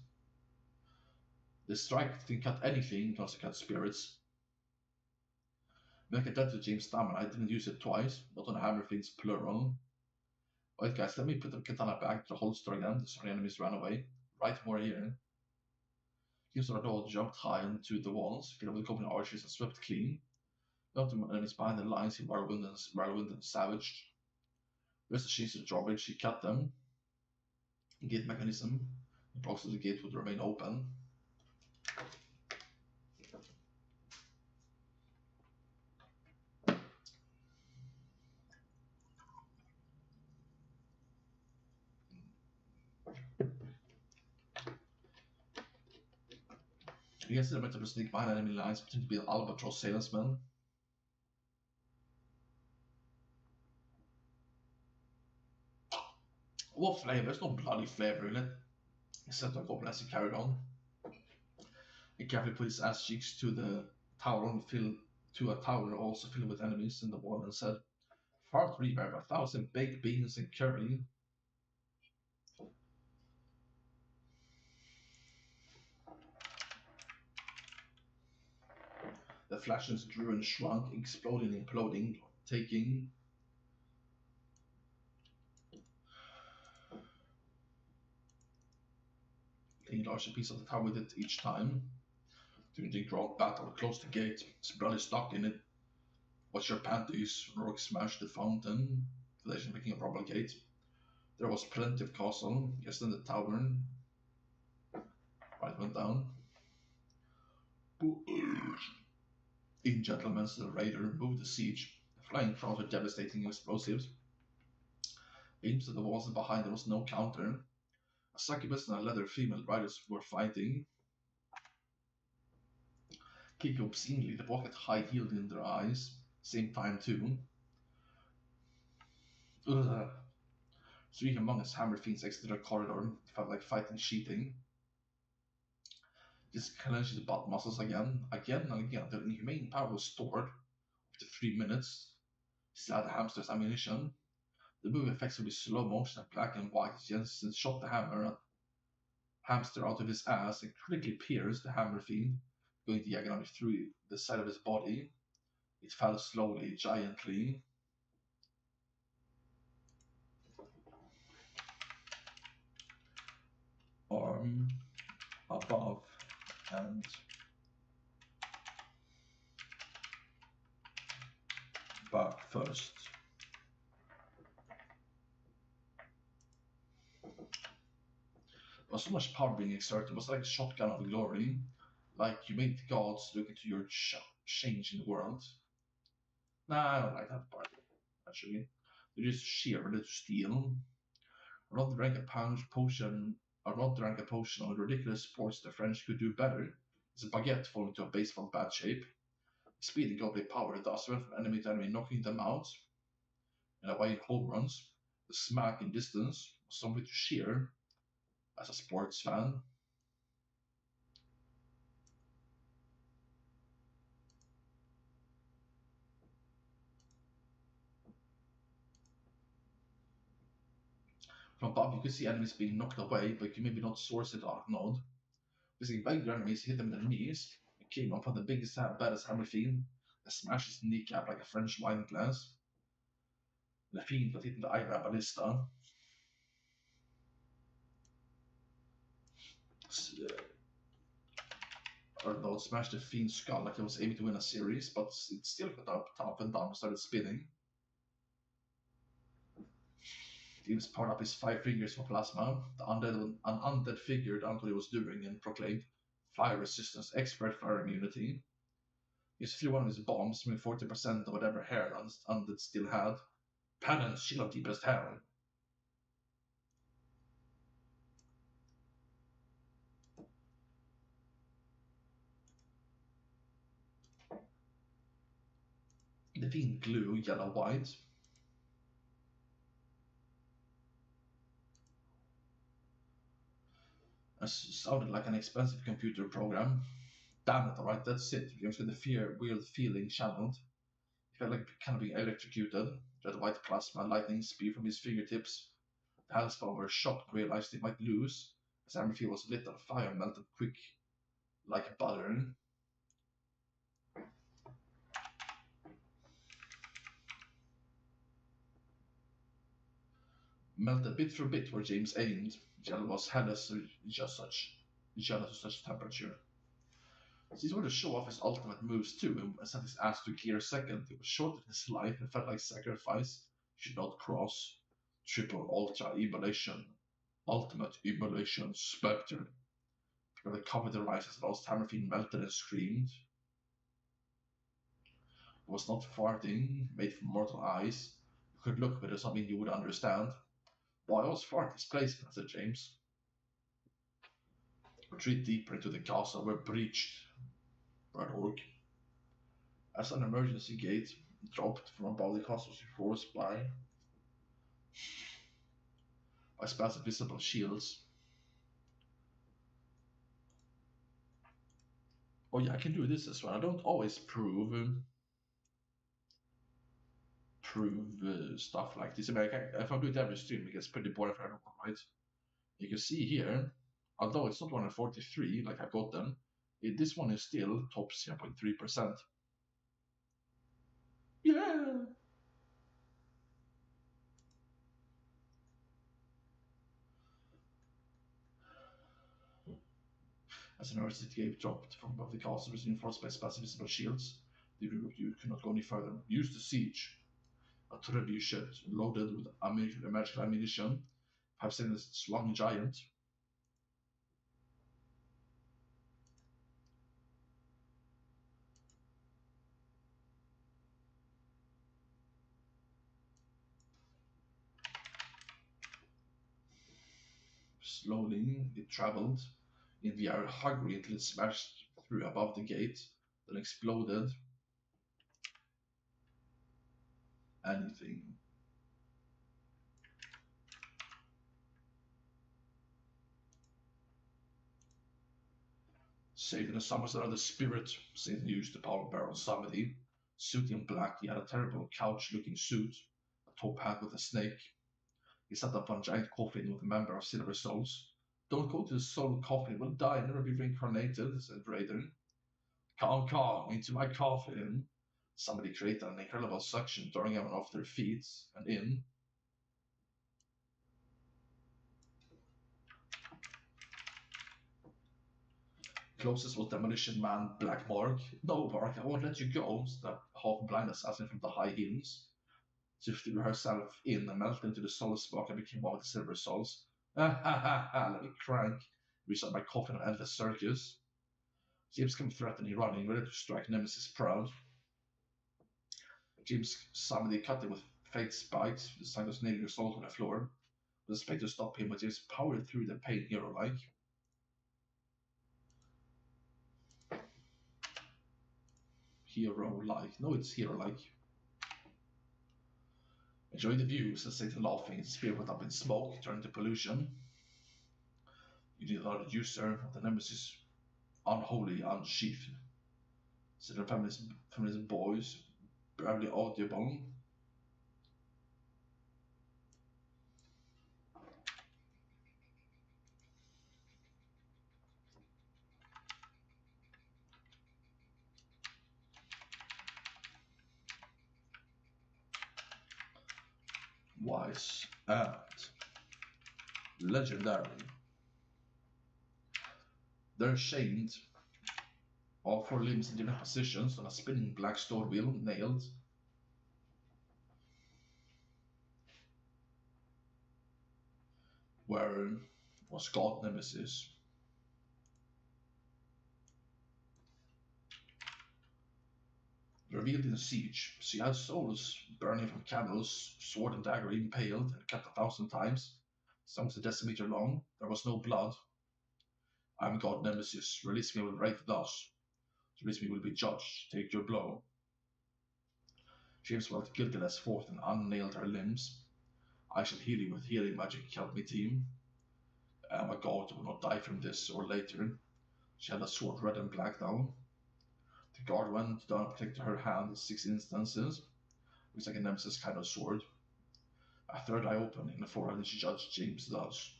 The strike didn't cut anything, it also cut spirits. When I dead to James Stammer, I didn't use it twice, not on hammer fiends plural. Alright guys, let me put the katana back to the holster again, so the enemies ran away. Right more here. James Radol jumped high into the walls, filled with goblin archers and swept clean. Got the enemies behind the lines, he whirlwind and savaged. Where's the sheets of the drawbridge? He cut them. Gate mechanism. The blocks of the gate would remain open. You can see the meant to sneak behind enemy lines, pretend to be an albatross salesman. What flavor? There's no bloody flavor in it. Except a goblin as he carried on. He carefully put his ass cheeks to the tower and filled to a tower also filled with enemies in the wall and said, Fart reverb, 1,000 baked beans and curry. The flashes grew and shrunk, exploding and imploding, taking a larger piece of the tower with it each time. During the grand battle, close the gate. His blood is stuck in it. Watch your panties. Rourke smashed the fountain, making a proper gate. There was plenty of castle. Just in the tavern. Right went down. In gentlemen, the raider moved the siege. Flying crowds with devastating explosives. Beams at the walls and behind there was no counter. A succubus and a leather female riders were fighting. Kicking obscenely, the walk had high heeled in their eyes. Same time too. Ugh. Three among us hammer fiends exited the corridor. It felt like fighting sheeting. Just clenched his butt muscles again and again. Their inhumane power was stored. After 3 minutes, still had the hamster's ammunition. The move effects would be slow motion and black and white. Jensen shot the hamster out of his ass and critically pierced the hammer fiend, going diagonally through the side of his body. It fell slowly, giantly. Arm above and back first. There was so much power being exerted. It was like a shotgun of glory. Like you made the gods look into your change in the world. Nah, I don't like that part, actually. They're just sheer ready to steal. Rod drank a potion. Rod drank a potion on ridiculous sports the French could do better. His baguette falling into a baseball bat shape. Speed and godly power thus went from enemy to enemy, knocking them out. In away in home runs. The smack in distance was something to cheer as a sports fan. From above, you could see enemies being knocked away, but you could maybe not source it or node. Visiting bigger enemies hit them in their knees. It came up on the biggest, baddest hammer fiend and smashed his kneecap like a French wine glass. The fiend got hit in the eyebrow ballista. Arnold smashed the fiend's skull like he was aiming to win a series, but it still got up, top and down and started spinning. He was powered up his 5 fingers for plasma. An undead figure down what he was doing and proclaimed fire resistance, expert fire immunity. He threw one of his bombs, with 40% of whatever hair undead still had. Penance, chill of deepest hell. The fiend glue, yellow-white. Sounded like an expensive computer program. Damn it, alright, that's it. James got the weird feeling channeled. He felt like kind of being electrocuted. Red white plasma lightning speed from his fingertips. The Hellspawn were shocked and realized they might lose, as Amerfield was lit on fire and melted quick like butter. Melted bit for bit where James aimed. Jell was headless just jealous of such temperature. He wanted to show off his ultimate moves too, and sent his ass to clear second. It was short in his life and felt like sacrifice. Should not cross. Triple ultra immolation. Ultimate immolation spectre. Where they covered their eyes as lost Hammerfiend melted and screamed. It was not farting, made from mortal eyes. You could look, but it was something you would understand. Why was fart displacement, said James. Retreat deeper into the castle were breached. Red Orc. As an emergency gate dropped from above the castle's reinforced by spells visible shields. Oh yeah, I can do this as well. I don't always prove stuff like this. I mean, if I do it every stream, it gets pretty boring for everyone, right? You can see here, although it's not 143 like I got them, this one is still top 0.3%. Yeah! As an emergency gate dropped from above the castle, was reinforced by spells visible shields. The group you could not go any further. Use the siege. A trebuchet loaded with magical ammunition. Have seen this swung giant. Slowly, it traveled in the air, hungry until it smashed through above the gate, then exploded. Anything. Satan the summons another spirit. Satan used the power barrel somebody. Suit in black, he had a terrible couch-looking suit, a top hat with a snake. He sat up on a giant coffin with a member of Silver Souls. Don't go to the soul coffin, will die and never be reincarnated, said Raiden. Come, into my coffin. Somebody created an incredible suction, throwing everyone off their feet and in. Closest was Demolition Man Black Mark. No, Mark, I won't let you go, said the half-blind assassin from the high hills. She threw herself in and melted into the soul spark and became one with the Silver Souls. Ha ha ha ha, let me crank. Reached out my coffin and endless circus. James came threatening, running, ready to strike Nemesis proud. James suddenly cut him with fate spikes, the sign of nailing soul to the floor. Was expected to stop him, but James powered through the pain hero-like. Hero-like. No, it's hero-like. Enjoy the view, said Satan laughing. His spear went up in smoke, turned to pollution. You need another user of the Nemesis unholy unsheathed. Said the feminist boys, barely audible. Wise and legendary. They're chained, all four limbs in different positions on a spinning black sword wheel nailed. Where was God Nemesis? Revealed in the siege, she had souls burning from candles, sword and dagger impaled and cut 1,000 times. Some a decimeter long. There was no blood. I'm God Nemesis. Release me will break the dust. Release me will be judged. Take your blow. James felt guiltless forth and unnailed her limbs. I shall heal you with healing magic. Help me, team. I am a god who will not die from this or later. She had a sword red and black now. The guard went down and protected her hand in 6 instances. It was like a nemesis kind of sword. A third eye opened in the forehead and she judged James thus.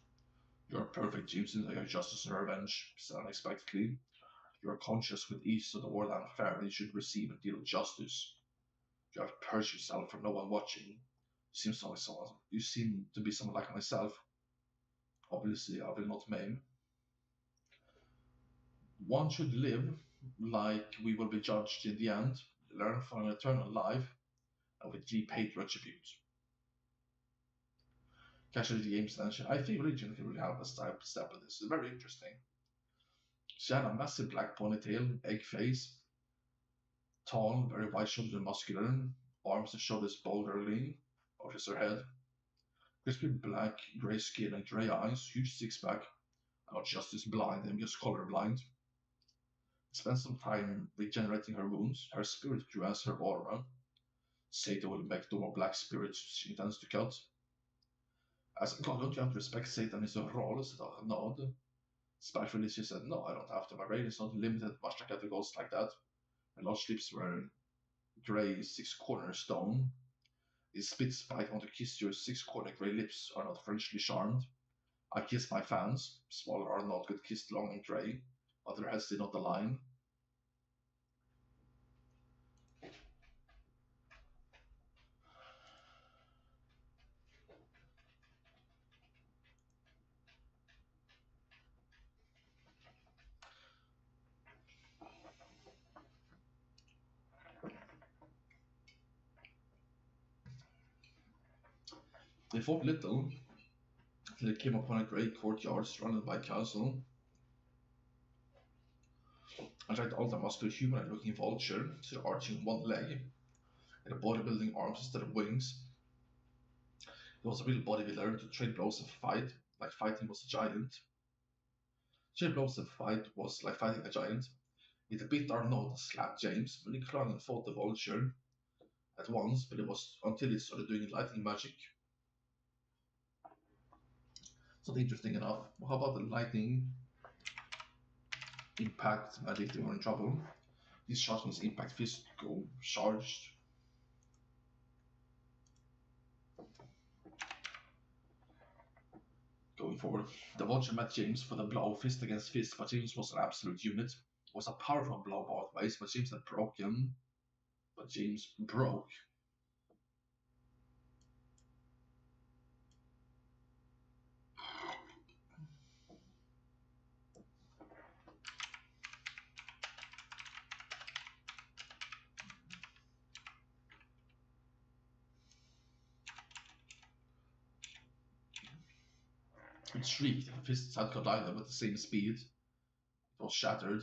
You are perfect, James, in your justice and revenge, he said unexpectedly. You are conscious with ease of the world unfairly should receive and deal with justice. You have purged yourself from no one watching. You seem to be someone like myself. Obviously, I will not maim. One should live like we will be judged in the end, learn from an eternal life, and with deep hate retribute. Casualty games tension. I think religion can really help us step with this. It's very interesting. She had a massive black ponytail, egg face, tall, very wide-shouldered and muscular, arms and shoulders boulderly over her head, crispy black, grey skin and grey eyes, huge six-pack, Not just is blind, I'm just colorblind. Spent some time regenerating her wounds. Her spirit grew as her aura. Satan will make no more black spirits she intends to cut. As a god, don't you have to respect Satan is a role? Said a nod. Spitefully, she said, no, I don't have to. My brain is not limited much like other gods like that. My large lips were grey six-corner stone. His spit spite want to kiss your six-corner grey lips are not Frenchly charmed. I kiss my fans. Smaller are not good kissed long and grey. Other heads did not align. They fought little, till they came upon a great courtyard surrounded by a castle. I tried to alter muscular human looking vulture, still arching one leg, and a bodybuilding arms instead of wings. He was a real bodybuilder to trade blows and fight, like fighting was a giant. Trade blows and fight was like fighting a giant. It bit Arnaud and slapped James, when he clung and fought the vulture at once, but it was until he started doing lightning magic. It's not interesting enough. Well, how about the lightning impact magic if they were in trouble? These shots must impact physical charged. Going forward, the vulture met James for the blow fist against fist, but James was an absolute unit. It was a powerful blow both ways, but James had broken. But James broke. It shrieked, the fists had collided with the same speed. It was shattered.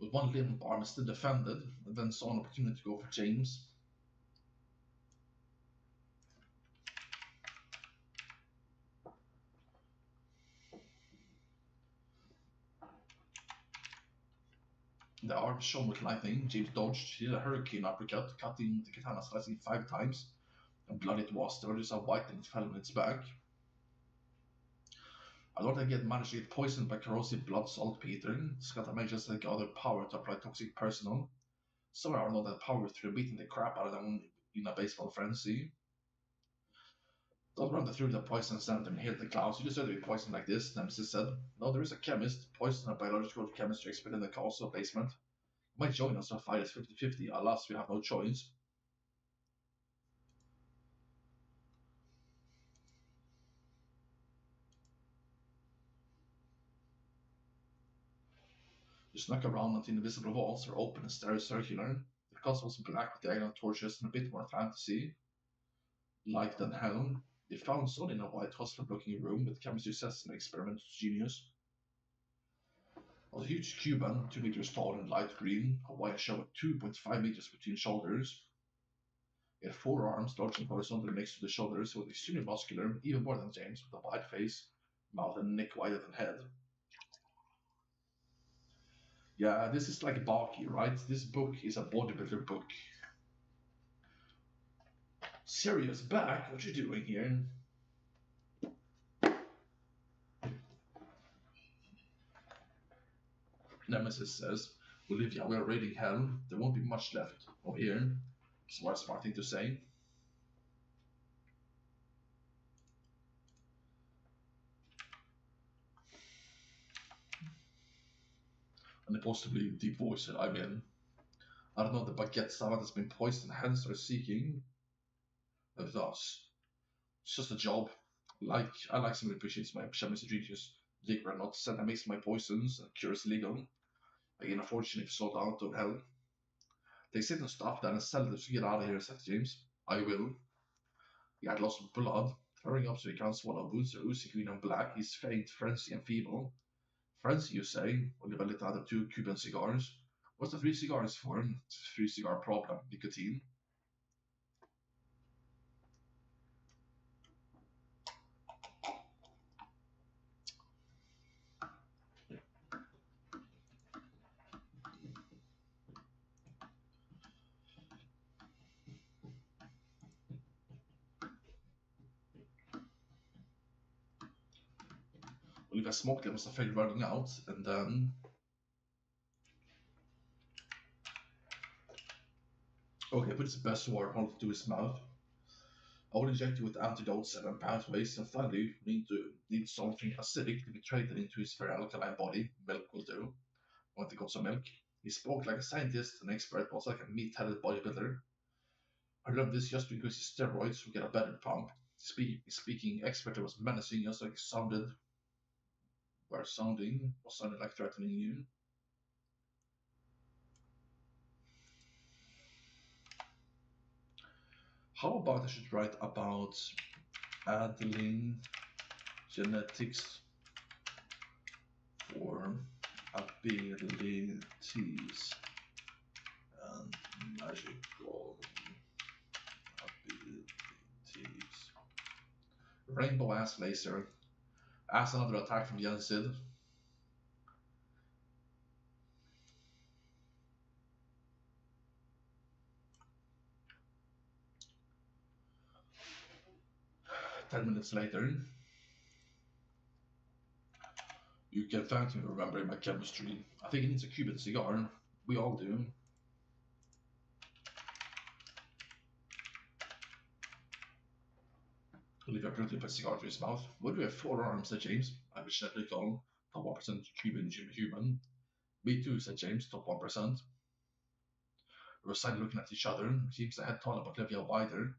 With one limb, Armistead defended, and then saw an opportunity to go for James. The arm shone with lightning. James dodged. He did a hurricane uppercut, cutting the katana slicing 5 times. And blood it was. There was just a whitening fell on its back. I don't think he had managed to get poisoned by corrosive blood saltpeter. Scott manages to gather power to apply toxic personal. Some Arnold had power through beating the crap out of them in a baseball frenzy. Don't run through the poison center and hear the clouds. You deserve to be poisoned like this, Nemesis said. No, there is a chemist, poison and biological chemistry expert in the castle basement. You might join us to fight as 50-50. Alas, we have no choice. You snuck around until invisible walls are open and stairs circular. The castle was black with diagonal torches and a bit more fantasy. Like than hell. They found Son in a white hospital-looking room with chemistry system experiment genius. It was a huge Cuban, 2 meters tall and light green, Hawaiian shirt with 2.5 meters between shoulders. He had 4 arms, large and horizontal next to the shoulders, so was extremely muscular, even more than James, with a wide face, mouth and neck wider than head. Yeah, this is like Baki, right? This book is a bodybuilder book. Sirius back? What you doing here? Nemesis says, Olivia, we are raiding hell. There won't be much left over here. Smart thing to say. And possibly deep voice said, I mean, I don't know, the baguette salad has been poisoned, hence are seeking of us. It's just a job. I like someone who appreciates my pajamas and genius. Jake Reynolds said I mix my poisons and cures legal. Again, unfortunately, sold out of hell. They sit and stop that and sell it to get out of here, said James. I will. He had lots of blood, throwing up so he can't swallow. Boots are oozy green and black. He's faint, frenzy, and feeble. Frenzy, you say? Oliver lit out of 2 Cuban cigars. What's the 3 cigars for? It's a 3 cigar problem. Nicotine. Olivia smoked it, was afraid of running out, and then okay, put his best sword hold to his mouth. I will inject you with antidotes and pathways, and finally need something acidic to be traded into his very alkaline body. Milk will do. Want to got some milk? He spoke like a scientist, an expert, also like a meat-headed bodybuilder. I love this just because his steroids will get a better pump. Speaking expert was menacing, just like sounded like threatening you. How about I should write about Adeline genetics for abilities and magical abilities. Rainbow Ass Laser. As another attack from Yensid. Ten minutes later, you can thank me for remembering my chemistry. I think it needs a Cuban cigar. We all do. Olivia quickly put a cigar to his mouth. What do we have 4 arms, said James. I was gently calm. Top 1% Cuban human. Me too, said James. Top 1%. We were silently looking at each other. James head taller but Olivia wider.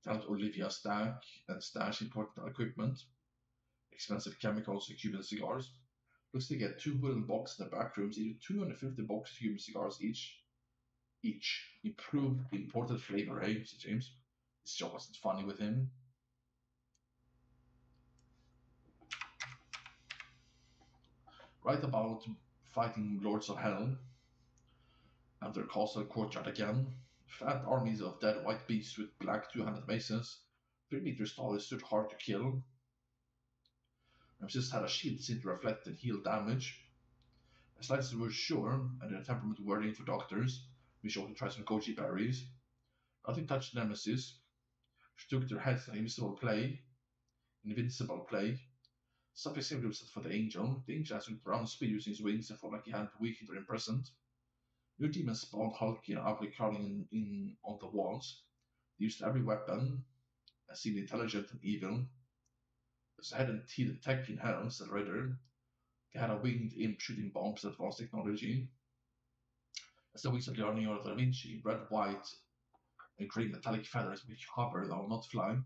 Felt Olivia stash important equipment. Expensive chemicals and Cuban cigars. Looks like they get 2 wooden boxes in the back rooms, either 250 boxes of Cuban cigars each. Improved imported flavor, eh? Said James. This job wasn't funny with him. Right about fighting Lords of Hell and their castle courtyard again. Fat armies of dead white beasts with black two-handed maces. 3 meters tall is stood hard to kill. Nemesis had a shield seemed to reflect and heal damage. As Slices were sure, and their temperament worrying for doctors, we showed to try some goji berries. Nothing touched Nemesis. She took their heads in invincible play. Something seemed to be set for the angel. The angel has looked around speed using his wings and felt like he hadn't weakened or imprisoned. New demons spawned hulky and ugly crawling in on the walls. They used every weapon, and seemed intelligent and evil. As head and teeth tech in hands, said Ritter. They had a winged imp shooting bombs with advanced technology. As the wings of Leonardo da Vinci, red, white, and green metallic feathers which hover though not fly.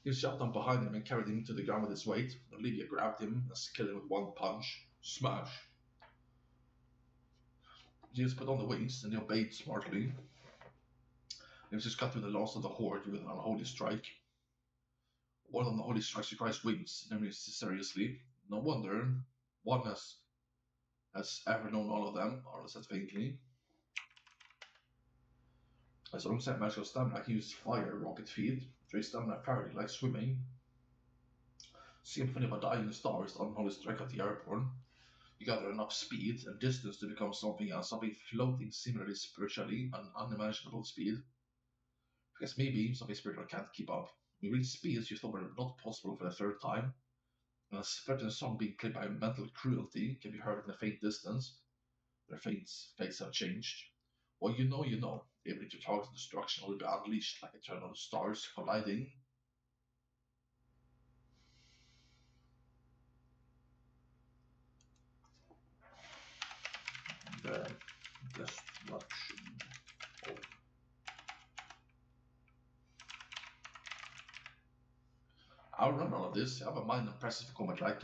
He shot down behind him and carried him to the ground with his weight. Olivia grabbed him and killed him with one punch. Smash! Jesus put on the wings and he obeyed smartly. He was just cut through the last of the horde with an unholy strike. One of the holy strikes requires wings, never seriously. No wonder one has ever known all of them, Arnold said faintly. As alongside magical stamina, he used fire rocket feed, trace stamina fairly like swimming. Symphony of a Dying Star is the unholy strike of the airborne. You gather enough speed and distance to become something else, something floating similarly spiritually, an unimaginable speed. Because maybe something spiritual can't keep up. We reach speeds you thought were not possible for the third time, and a certain song being played by mental cruelty can be heard in a faint distance. Their fates have changed. Well, you know. Ability to target destruction will be unleashed like eternal stars colliding. The destruction of. I'll run all of this. I have a mind impressive combat like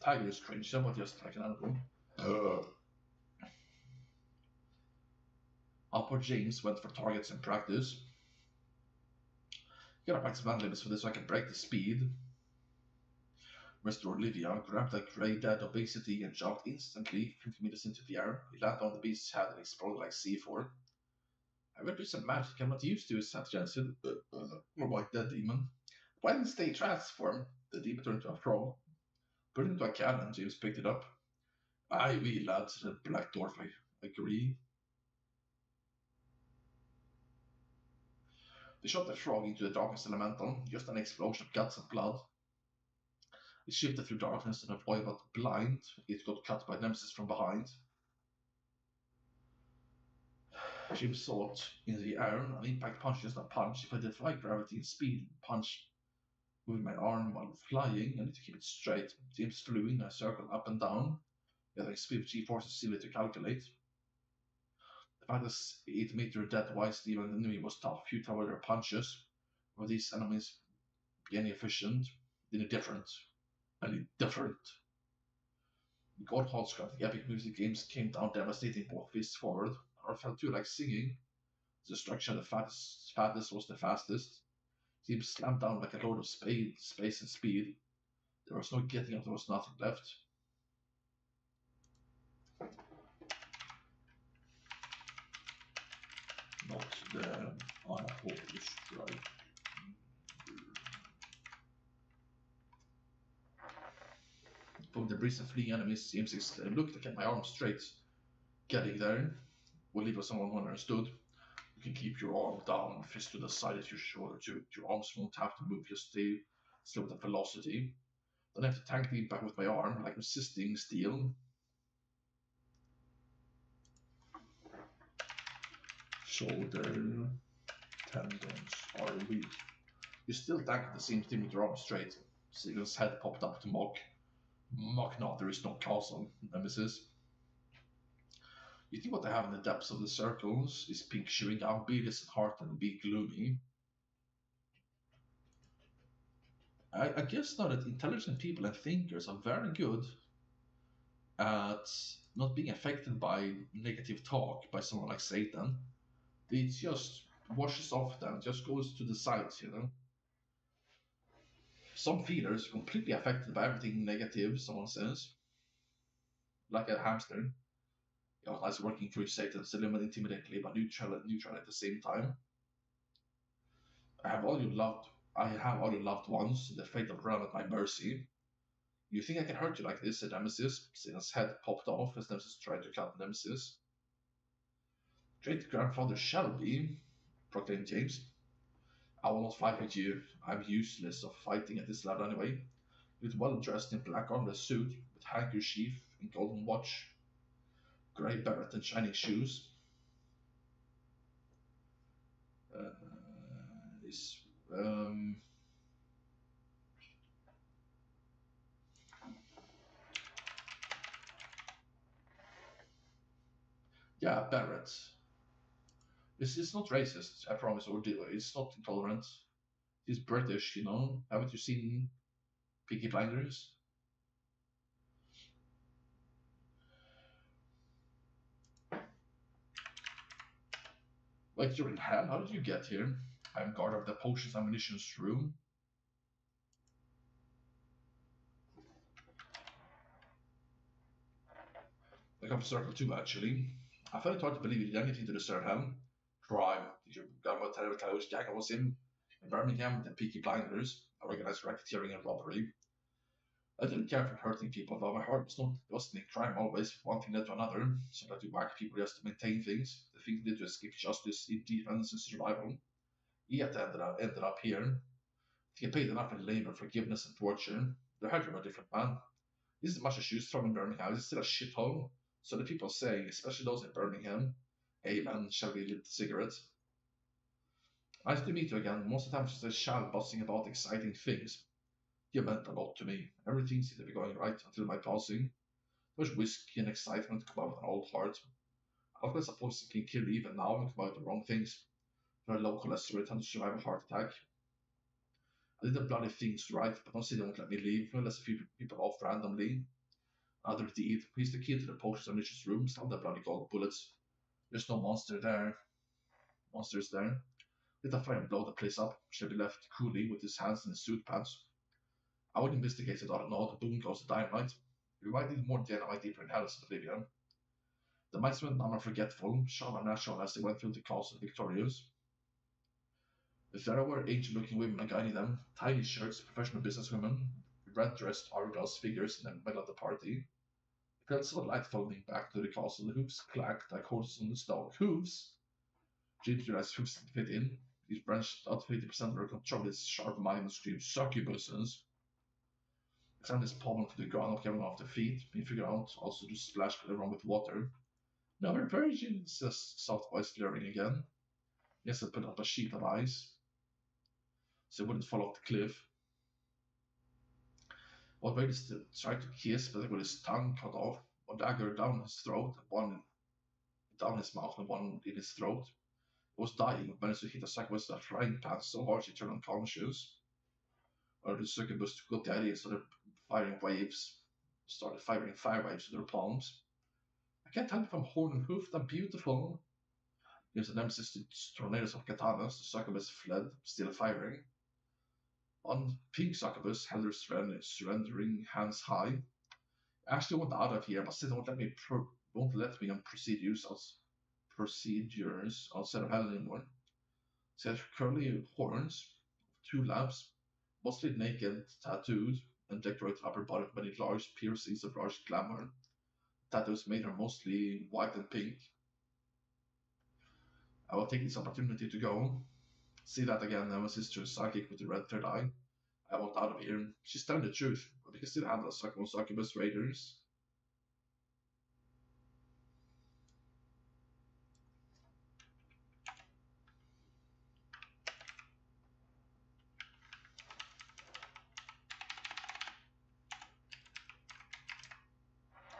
Tiger is strange, somewhat just like an animal. Upper James went for targets in practice. You gotta practice man limits for this so I can break the speed. Mr. Olivia grabbed a grey dead obesity and jumped instantly 50 meters into the air. He landed on the beast's head and exploded like C4. I will do some magic I'm not used to, said Jensen. More like that demon. When they transformed, the demon turned into a frog. Put it into a cannon. James picked it up. Aye, we lads, said Black Dwarf. I agree. They shot the frog into the darkness elemental, just an explosion of guts and blood. It shifted through darkness and if Oil got blind, it got cut by Nemesis from behind. Jim sought in the air, an impact punch is not a punch. If I defy gravity and speed, punch with my arm while flying, I need to keep it straight. James flew in a circle up and down, getting speed of G-force is silly to calculate. The fact is, 8-meter dead wisely when the enemy was tough, few were their punches, were these enemies be any efficient, any different. God Hallscraft, the epic music games came down devastating both fists forward, or felt too like singing. The destruction of the fattest was the fastest. He slammed down like a load of space and speed. There was no getting up, there was nothing left. Not the unholy strike. From the breeze of fleeing enemies, James exclaimed, "Look, I kept my arm straight. Getting there will leave us someone who understood. You can keep your arm down, fist to the side as your shoulder to your arms won't have to move, just stay slow with the velocity. Then I have to tank the impact with my arm, like resisting steel. Shoulder tendons are weak. You still tank the same thing with your arm straight. Sigur's head popped up to mock. Mock not, there is no castle, Nemesis. You think what I have in the depths of the circles is pink chewing out, beardless and heart and be gloomy. I guess now that intelligent people and thinkers are very good at not being affected by negative talk by someone like Satan. It just washes off them, just goes to the sides, you know. Some feelers are completely affected by everything negative someone says, like a hamster. You know, nice working through Satan's element intimidatingly, but neutral at the same time. I have all your loved ones, the fate of realm at my mercy. You think I can hurt you like this, said Nemesis. Satan's head popped off as Nemesis tried to cut Nemesis. Great grandfather shall be, proclaimed James. I will not fight with you. I'm useless of fighting at this level anyway. You're well dressed in black armless suit, with handkerchief and golden watch, grey beret and shining shoes. Is yeah, Barrett. It's not racist, I promise, or it's not intolerant. He's British, you know. Haven't you seen Peaky Blinders? Wait, you're in hell? How did you get here? I'm guard of the potions and munitions room. I come to Circle 2, actually. I find it hard to believe you did anything to deserve hell. Crime. Did your grandma tell which gang I was in Birmingham, the Peaky Blinders, organized racketeering and robbery. I didn't care for hurting people, though my heart wasn't in crime always, one thing led to another. Some had to whack people just to maintain things, the things they did to escape justice, in defense and survival. Yet ended up here. He paid enough in labor, forgiveness, and torture. The heart of a different man. This is Massachusetts from in Birmingham. It's still a shithole. So the people say, especially those in Birmingham, amen, shall we lit cigarettes? Nice to meet you again. Most of the time just a shall buzzing about exciting things. You meant a lot to me. Everything seemed to be going right until my passing. Much whiskey and excitement come out with an old heart. Alcohol suppose it can kill you even now and come out the wrong things. Very low cholesterol and to survive a heart attack. I did the bloody things right, but no city won't let me leave unless a few people off randomly. Another deed. He's the key to the potions and riches room. Stop the bloody gold bullets. There's no monsters there. Let a flame blow the place up. Shall be left coolly with his hands in his suit pants. I would investigate it or not. Boom goes the dynamite. We might need more dynamite deeper in Hell's Oblivion. The mice went numb and forgetful, sharp and natural as they went through the castle victorious. If there were angel-looking women guiding them, tiny shirts, professional businesswomen, red-dressed Argos figures in the middle of the party. It felt so delightful following back to the castle. The hooves clacked like horses on the stalk. Hooves! James realized hooves didn't fit in. He's branched out 50% of her control. His sharp mind and screamed, succubuses. He slammed his palm onto the ground, coming off the feet. He figured out also to splash everyone with water. No, we're virgins, says soft voice glaring again. Yes, I put up a sheet of ice so he wouldn't fall off the cliff. Old Brady tried to kiss, but with his tongue cut off, one dagger down his throat, one down his mouth, and one in his throat. He was dying, but managed to hit a succubus with a frying pan so hard she turned unconscious. Or the succubus got the idea, started firing fire waves with their palms. I can't tell if I'm horn and hoofed, I'm beautiful. Here's an nemesis to tornadoes of katanas. The succubus fled, still firing. One pink succubus held her surrendering hands high. I actually want out of here, but still won't let me on procedures outside of hell anymore. She has curly horns, two labs, mostly naked, tattooed, and decorated upper body with many large piercings of large glamour. Tattoos made her mostly white and pink. I will take this opportunity to go. See that again, my sister psychic with the red third eye. I want out of here. She's telling the truth, but we can still handle succubus raiders.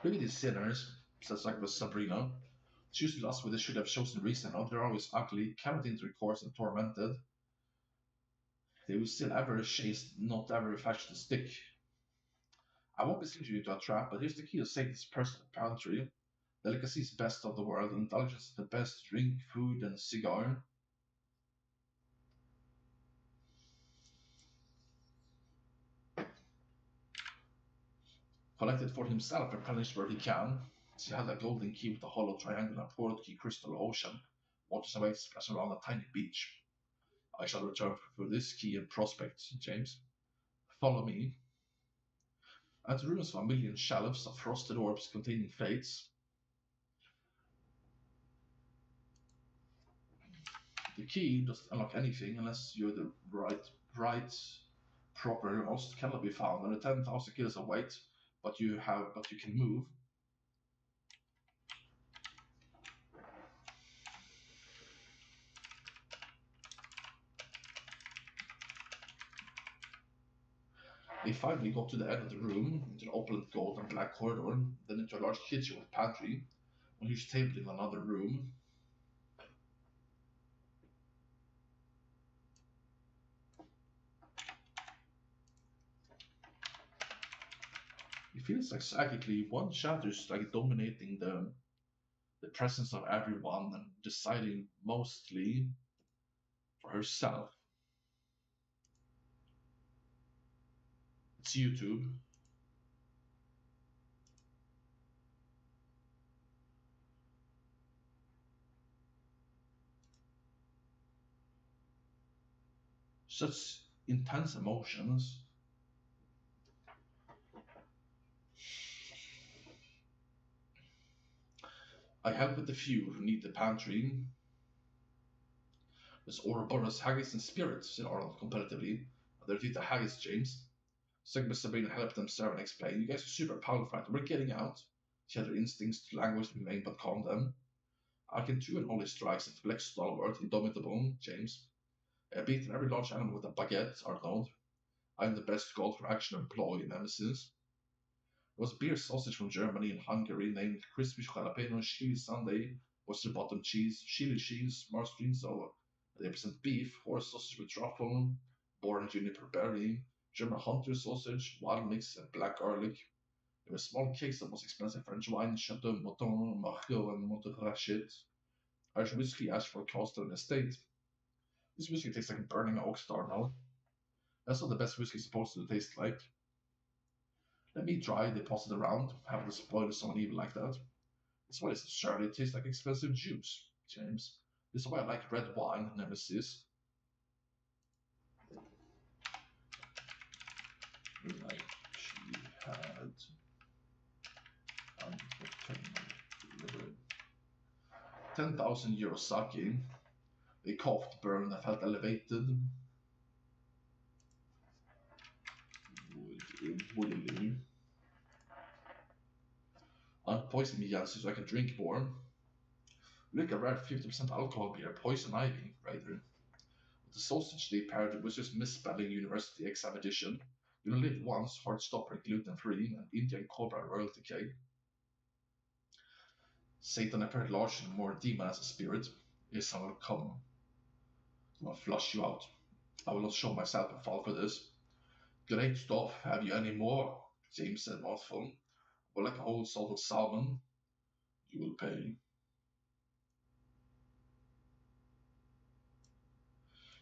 Maybe these sinners, said succubus Sabrina. Choose us where they should have chosen reason. They're always ugly, cannot intercourse, and tormented. They will still ever chase, not ever fetch the stick. I won't be slipping you into a trap, but here's the key to Satan's personal pantry. Delicacies best of the world, indulgence the best, drink, food, and cigar. Collected for himself and punished where he can. She had a golden key with a hollow triangular portkey crystal ocean. Waters away splash around a tiny beach. I shall return for this key and prospect, James. Follow me. At the ruins of a million shelves of frosted orbs containing fates. The key doesn't unlock anything unless you're the right proper host cannot be found. Under 10,000 kilos of weight, but you can move. They finally got to the end of the room, into an opulent gold and black corridor, then into a large kitchen with pantry, a huge table in another room. It feels like psychically one shadow is like dominating the presence of everyone and deciding mostly for herself. It's YouTube. Such intense emotions. I help with the few who need the pantry. There's Ouroboros, haggis, and spirits, said Arnold competitively. They're the haggis, James. Sigma Sabrina helped them serve and explain. You guys are super powerful, right? We're getting out. She had her instincts to languish remain but calm them. I can too and holy strikes and flex stalwart, indomitable, James. I have beaten every large animal with a baguette, Arnold. I'm the best call for action employee, Nemesis. It was beer sausage from Germany and Hungary named crispy jalapeno chili sundae, oyster bottom cheese, chili cheese, margarine so 80% beef, horse sausage with truffle, boar juniper berry, German hunter sausage, wild mix, and black garlic. There were small cakes of most expensive French wine, Chateau Mouton, Margaux, and Montrachet. Irish whiskey asked for Castle and Estate. This whiskey tastes like burning oak star now. That's what the best whiskey is supposed to taste like. Let me try, they pass it around, have to spoil someone evil like that. That's why it's surely tastes like expensive juice, James. This is why I like red wine, Nemesis. Right. Had and 10,000 Eurosaki. They coughed, burned, and felt elevated. Woolly. Unpoison me, Yancy, so I can drink more. Look, a rare 50% alcohol beer, poison ivy, rather. The sausage they paired was just misspelling University Exam Edition. You only live once, hard stopper, gluten free, and Indian Cobra royalty cake. Satan appeared large and more demon as a spirit. Yes, I will come. I will flush you out. I will not show myself and fall for this. Great stuff. Have you any more? James said, mouthful. Well, like a whole salted salmon. You will pay.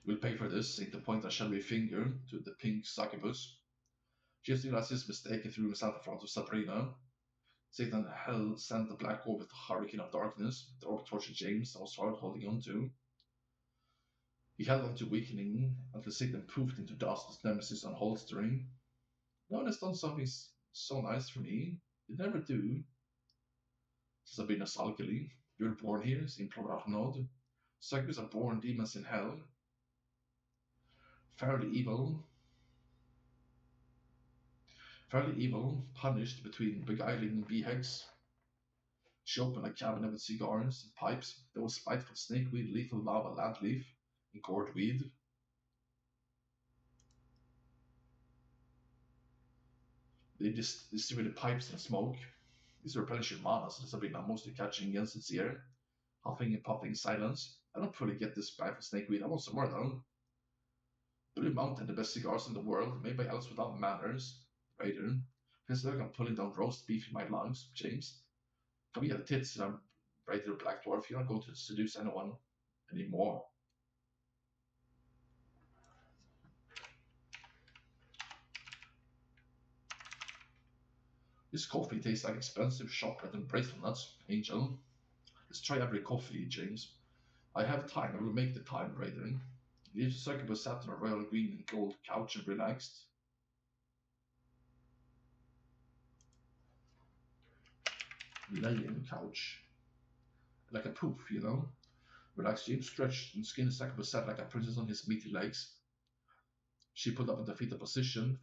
You will pay for this, said to point a shadowy finger to the pink succubus. Just realized his mistake and threw himself in front of Sabrina. Satan held sent the black orb with a hurricane of darkness. The orb tortured James, and was hard holding on to. He held on to weakening until Satan poofed into dust, his nemesis unholstering. No one has done something so nice for me. You never do. Sabrina sulkily. You were born here, implored Arnaud. Succubus are born demons in hell. Fairly evil, punished between beguiling BHEX. She opened a cabinet with cigars and pipes. There was spiteful snakeweed, lethal lava landleaf, and gourd weed. They distributed pipes and smoke. These replenish your mana, so Sabrina mostly catching Jensen's ear, huffing and puffing silence. I don't fully get this spiteful snakeweed. I want some more though. Blue Mountain, the best cigars in the world, made by elves without manners. Raider. Feels like I'm pulling down roast beef in my lungs, James. Come here, the tits, and I'm Raider Black Dwarf. You're not going to seduce anyone anymore. This coffee tastes like expensive chocolate and nuts, Angel. Let's try every coffee, James. I have time. I will make the time, Raider. Leave the succubus sat on a royal green and gold couch and relaxed. Laying couch. Like a poof, you know? Relaxed James stretched and skinned succubus sat like a princess on his meaty legs. She put up in the fetal position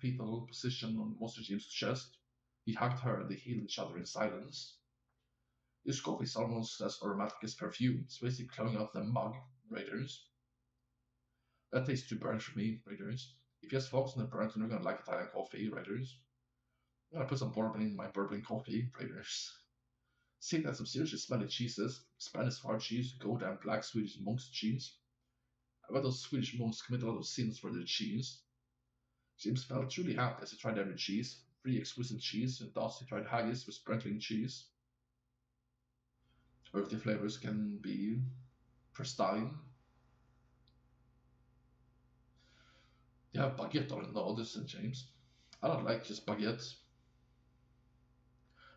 on Monster James' chest. He hugged her and they healed each other in silence. This coffee is almost as aromatic as perfume. It's basically coming out the mug, Raiders. That tastes too burnt for me, Raiders. If you have folks in the burnt, then you're gonna like Italian coffee, Raiders. I'm gonna put some bourbon in my bourbon coffee, Raiders. Seeing that some seriously smelly cheeses, Spanish hard cheese, Gouda and black Swedish monk's cheese. I bet those Swedish monks commit a lot of sins for their cheese. James felt truly happy as he tried every cheese, free exquisite cheese, and thus he tried haggis with sprinkling cheese. Earthy flavors can be pristine. They have baguette on it now, said James. I don't like just baguettes.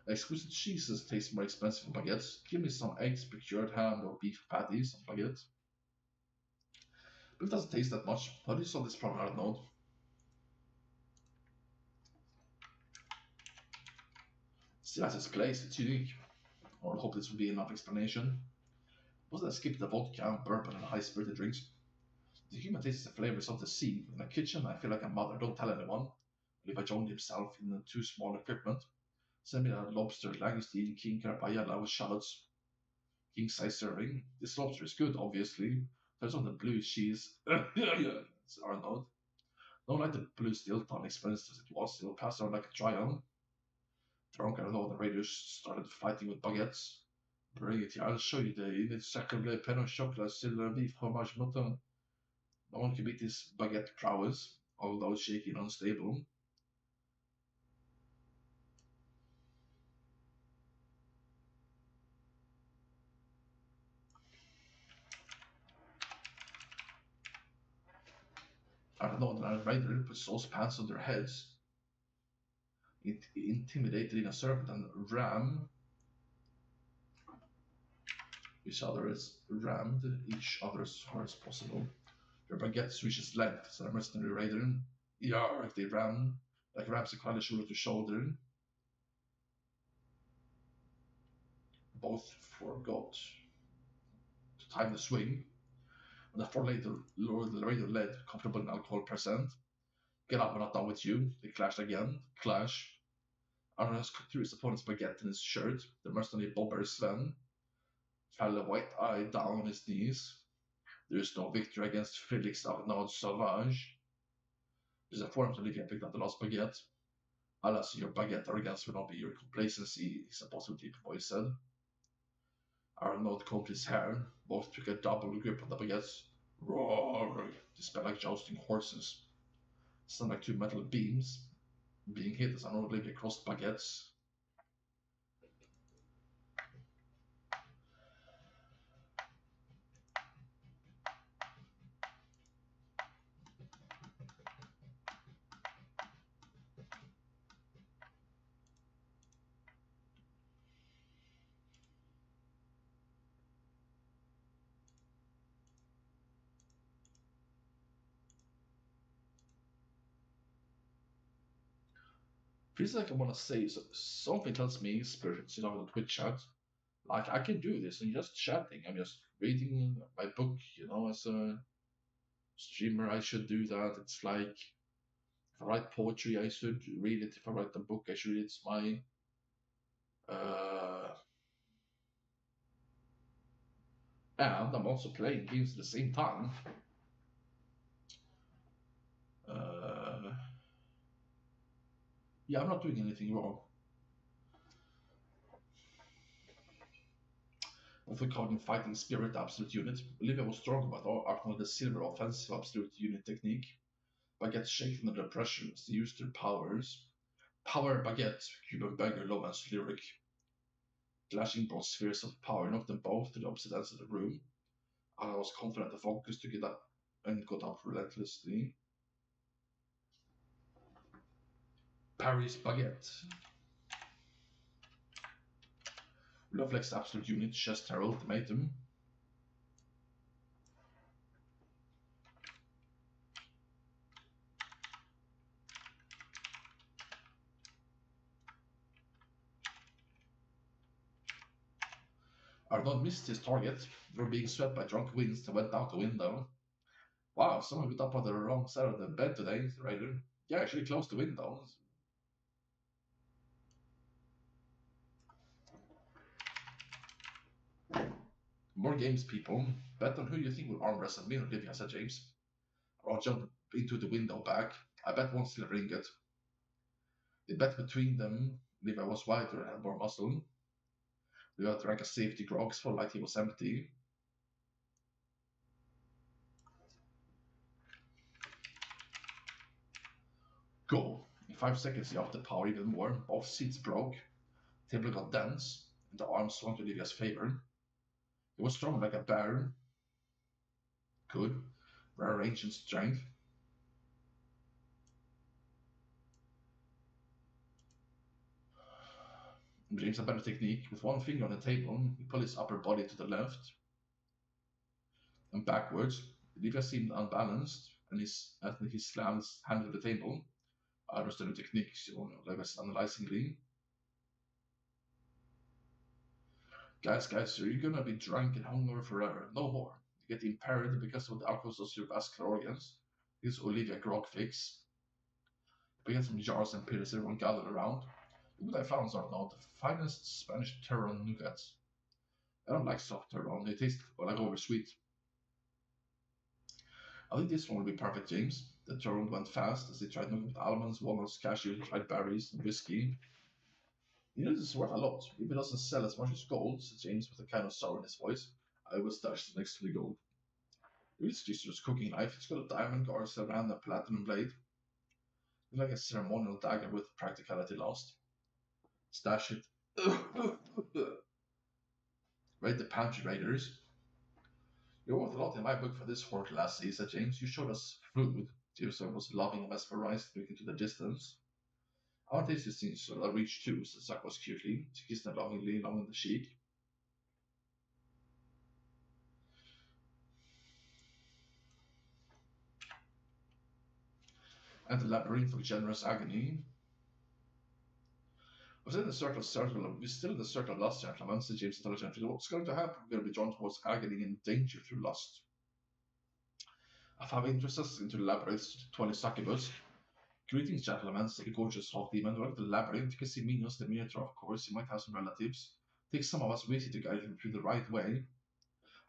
Exquisite cheeses taste more expensive than baguettes. Give me some eggs, procured ham, or beef patties on baguette. But it doesn't taste that much. How do you solve this problem? I don't know. Still has its place, it's unique. Or I hope this will be enough explanation. Wasn't I skip the vodka, bourbon, and high-spirited drinks? The human tastes the flavors of the sea. In the kitchen, I feel like a mother. Don't tell anyone. Levi joined himself in the too small equipment. Send me a lobster, langoustine, king carapayella with shallots. King size serving. This lobster is good, obviously. There's on the blue cheese. It's Arnold. Don't like the blue Stilton, expensive as it was. It'll pass around like a trial. Drunk Arnold and Raiders started fighting with baguettes. Bring it here, I'll show you the unit sacre bleu pain au chocolat, silver beef, fromage mouton. No one can beat his baguette prowess, although shaky and unstable. Arnold and Raider put saucepans on their heads. It intimidated in a serpent and rammed each other as far as possible. Their baguettes reached its length, so the mercenary Raider, yarr, they ran. like Ramsey Crowley shoulder to shoulder. Both forgot to time the swing. And the four later Laredo led, comfortable in alcohol percent. Get up, we're not done with you. They clashed again. Clash. Arnold has cut through his opponent's baguette in his shirt. The mercenary bobber Sven fell a white eye down on his knees. There is no victory against Felix Arnaud Sauvage. There's a form to Olivia picked up the last baguette. Alas, your baguette arrogance will not be your complacency, his apostle deep voice said. Arnaud combed his hair. Both took a double grip on the baguettes. Roar! They sped like jousting horses. Sound like two metal beams being hit as Arnaud Olivia crossed baguettes. Feels like I want to say something tells me spirits, in the Twitch chat. Like I can do this and just chatting. I'm just reading my book, as a streamer I should do that. It's like if I write poetry I should read it. If I write a book I should read it. It's my and I'm also playing games at the same time. Yeah, I'm not doing anything wrong. Of the fighting spirit absolute unit, Olivia was strong but Arnold the silver offensive absolute unit technique. Baguette shaken under pressure as they used their powers. Power Baguette, Cuban Beggar, Loman's lyric. Clashing brought spheres of power knocked them both to the opposite ends of the room. I was confident and focused to get up and got up relentlessly. Paris Baguette. Lovelake's absolute unit, chest terror ultimatum. Arnold missed his target. They were being swept by drunk winds that went out the window. Wow, someone got up on the wrong side of the bed today, Ryder. Yeah, actually closed the window. More games, people. Bet on who you think will arm wrestle me, Olivia, said James. I'll jump into the window back. I bet one silver ingot. They bet between them. Olivia was wider and had more muscle. Olivia drank a safety grog, felt like he was empty. Go. In 5 seconds, he upped the power even more. Both seats broke. Table got dense, and the arm swung to Olivia's favor. He was strong like a bear. Good. Rare range and strength. James had better technique. With one finger on the table, he pulled his upper body to the left and backwards. Olivia seemed unbalanced, and he slammed his hand to the table. I understood the techniques, Olivia was analyzingly. Guys, are you gonna be drunk and hungover forever? No more. You get impaired because of the alcohol of your vascular organs. This is Olivia grog fix. We get some jars and pills everyone gathered around. What I found are now the finest Spanish Terron nougats. I don't like soft Terron, they taste like oversweet. I think this one will be perfect, James. The Terron went fast as they tried noogat with almonds, walnuts, cashews, dried berries, and whiskey. This is worth a lot. If it doesn't sell as much as gold, said James with a kind of sour in his voice, I will stash it next to the gold. It's just a cooking knife. It's got a diamond guard, a random platinum blade. It's like a ceremonial dagger with practicality lost. Stash it. Raid the pantry raiders. You're worth a lot in my book for this horrid lassie, said James. You showed us food. Jameson was loving and mesmerized, looking to the distance. I want these things so I'll reach too, said Sakos cutely. She kissed him longingly along in the cheek. and the labyrinth of generous agony. We're still in the circle of lust, gentlemen, said James intelligently. What's going to happen? We're going to be drawn towards agony and danger through lust. I have interest into the labyrinth, 20 succubus. Greetings, gentlemen, said the gorgeous half demon. Welcome to the labyrinth. You can see Minos the Minotaur, of course. You might have some relatives. Take some of us with you to guide you through the right way.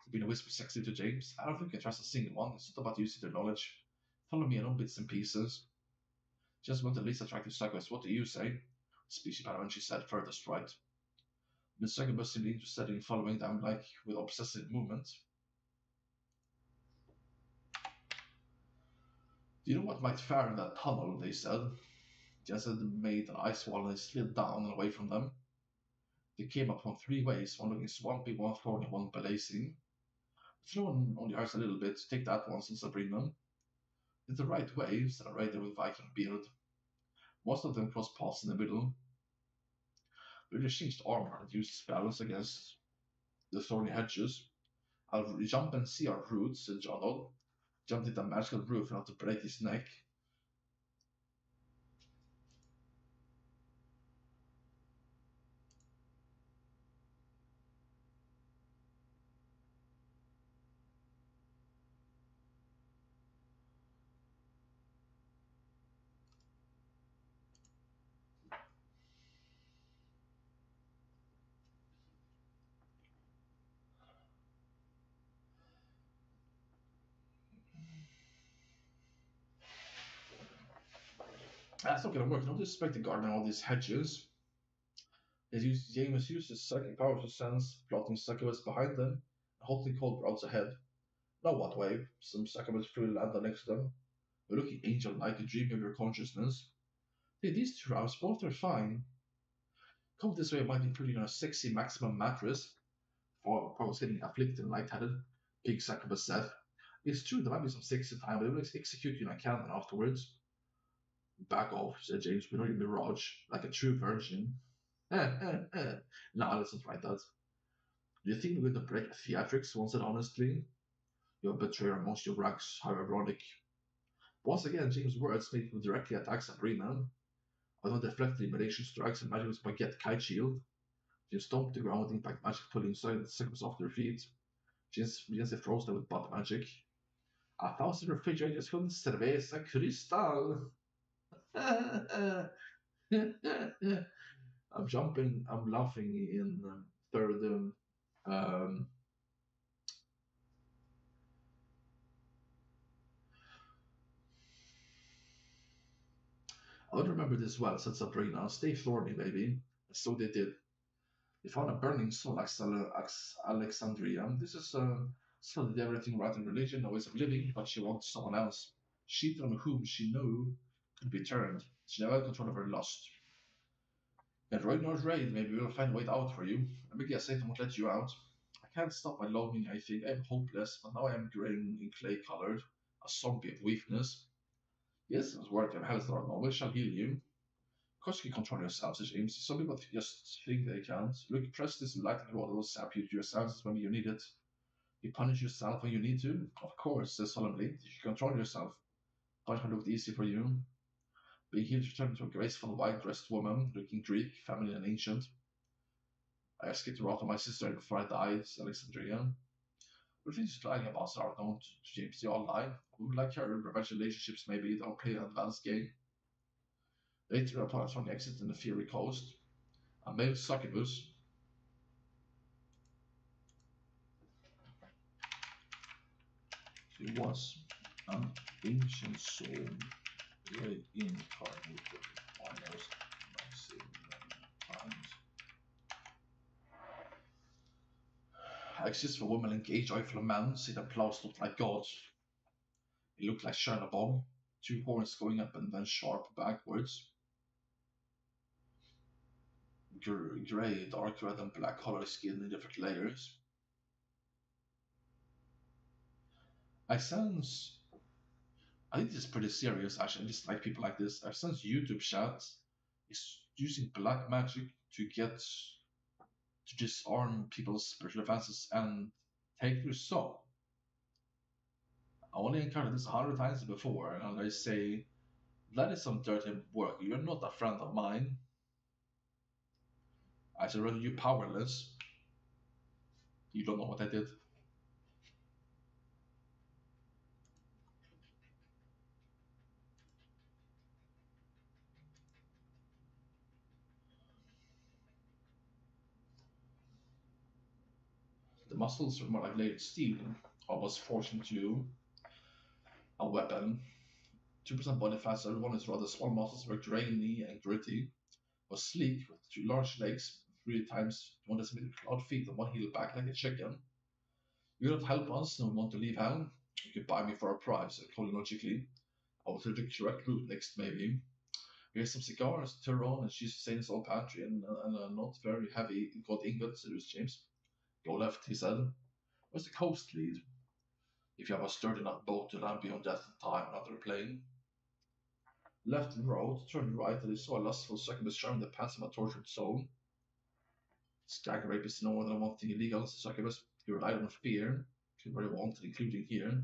Sabina whispered sexily to James. I don't think I trust a single one. It's not about using their knowledge. Follow me in on bits and pieces. Just want the least attractive succubus. What do you say? Species pattern, she said, furthest right. Miss Succubus seemed interested in following them, like with obsessive movement. Do you know what might fare in that tunnel? They said. Jensen made an ice wall and they slid down and away from them. They came upon three ways, one looking swampy, one thorny, one blazing. If no one only hurts a little bit, take that one, said Sabrina. It's the right way, said a rider with Viking beard. Most of them crossed paths in the middle. They changed armor and used spells against the thorny hedges. I'll jump and see our roots, said Jonald. Jumped into a magical roof enough to break his neck. That's not gonna work. Don't expect the garden all these hedges. James used his psychic power to sense plotting succubus behind them, and hotly called routes ahead. Now what way? Some succubus flew landed next to them. A looking angel-like, dreaming of your consciousness. Hey, these two routes both are fine. Come this way might be putting on a sexy maximum mattress. For I was getting afflicted and lightheaded. Big succubus said. It's true, there might be some sexy time, but they will execute you in a cannon afterwards. Back off, said James. We're not in Mirage, like a true virgin. No, let's not write that. Do you think we're going to break theatrics? One said honestly. You're a betrayer amongst your ranks, how ironic. Once again, James' words made him directly attack Sabrina. I don't deflect the elimination strikes and magic spaghetti kite shield. James stomped the ground with impact magic, pulling seconds off their feet. James froze them with butt magic. 1,000 refrigerators full of cerveza cristal. I'm jumping, I'm laughing in third. Um, I don't remember this well, said Sabrina. Stay thorny, baby. So they did. They found a burning soul, Alexandria. This is so did everything right in religion, no ways of living, but she wants someone else. She from whom she knew could be turned. She never had control of her lust. And right now, raid, maybe we'll find a way out for you. Let me guess, Satan won't let you out. I can't stop my longing, I think. I'm hopeless, but now I am graying in clay colored, a zombie of weakness. Yes, it was worth it. Hell's not always shall heal you. Of course you can control yourself, says James. Some people just think they can't. Look, press this lightning rod will sap you to your senses when you need it. You punish yourself when you need to. Of course, says solemnly. You can control yourself. Punishment looked easy for you. Being healed turned into a graceful, white-dressed woman, looking Greek, feminine, and ancient. I escaped the wrath of my sister before I died, said Alexandria. But things lying about are known to James. They all lie. We would like her revenge relationships, maybe. Don't play an advanced game. Later, upon from the exit in the Fury Coast, a male succubus. He was an ancient soul, reincarnated almost times. I exist for women engaged, joyful men, see the plows looked like gods. It looked like Chernobog, two horns going up and then sharp backwards. Grey, dark red, and black color skin in different layers. I think this is pretty serious actually. I just like people like this. I sense YouTube chat is using black magic to disarm people's spiritual defenses and take their soul. I only encountered this 100 times before, and they say That is some dirty work. You're not a friend of mine. I surrender you powerless. You don't know what I did. The muscles were more like layered steel. I was forced into a weapon. 2% body fat, so everyone is rather small muscles were grainy and gritty. Was sleek with two large legs, 3 times 1 decimeter clawed feet, and one heel back like a chicken. You don't help us, and we want to leave hell. You could buy me for a price, chronologically. I will take the correct route next, maybe. Here's some cigars, Turon, and she's saying it's all pantry, and a not very heavy gold ingot, said James. Go left, he said. Where's the coast lead? If you have a sturdy enough boat to land beyond death and time, another plane. Left road, turned right, and he saw a lustful succubus sharing the pants of a tortured soul. Stag rape is no more than one thing illegal as a succubus. He relied on fear, very wanted, including here.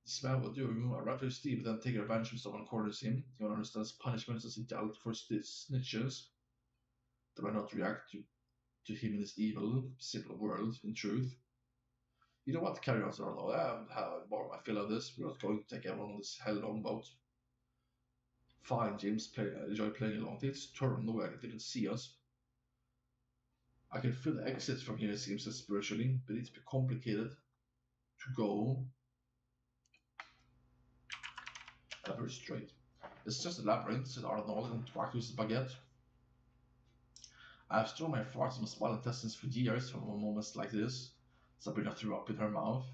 The smell will do. A raptor Steve then take revenge when someone corners him. He understands punishments as he dealt for snitches. They might not react to him in this evil, simple world, in truth. You know what? Carry on, sir. I have more of my fill of this. We're not going to take everyone on this hell long boat. Fine, James. Enjoy playing along. It's turn. No, I didn't see us. I can feel the exits from here, it seems spiritually, but it's bit complicated to go ever straight. It's just a labyrinth, said Arnold and twacked with his baguette. I've stored my farts in my small intestines for years from moments like this. Sabrina threw up in her mouth.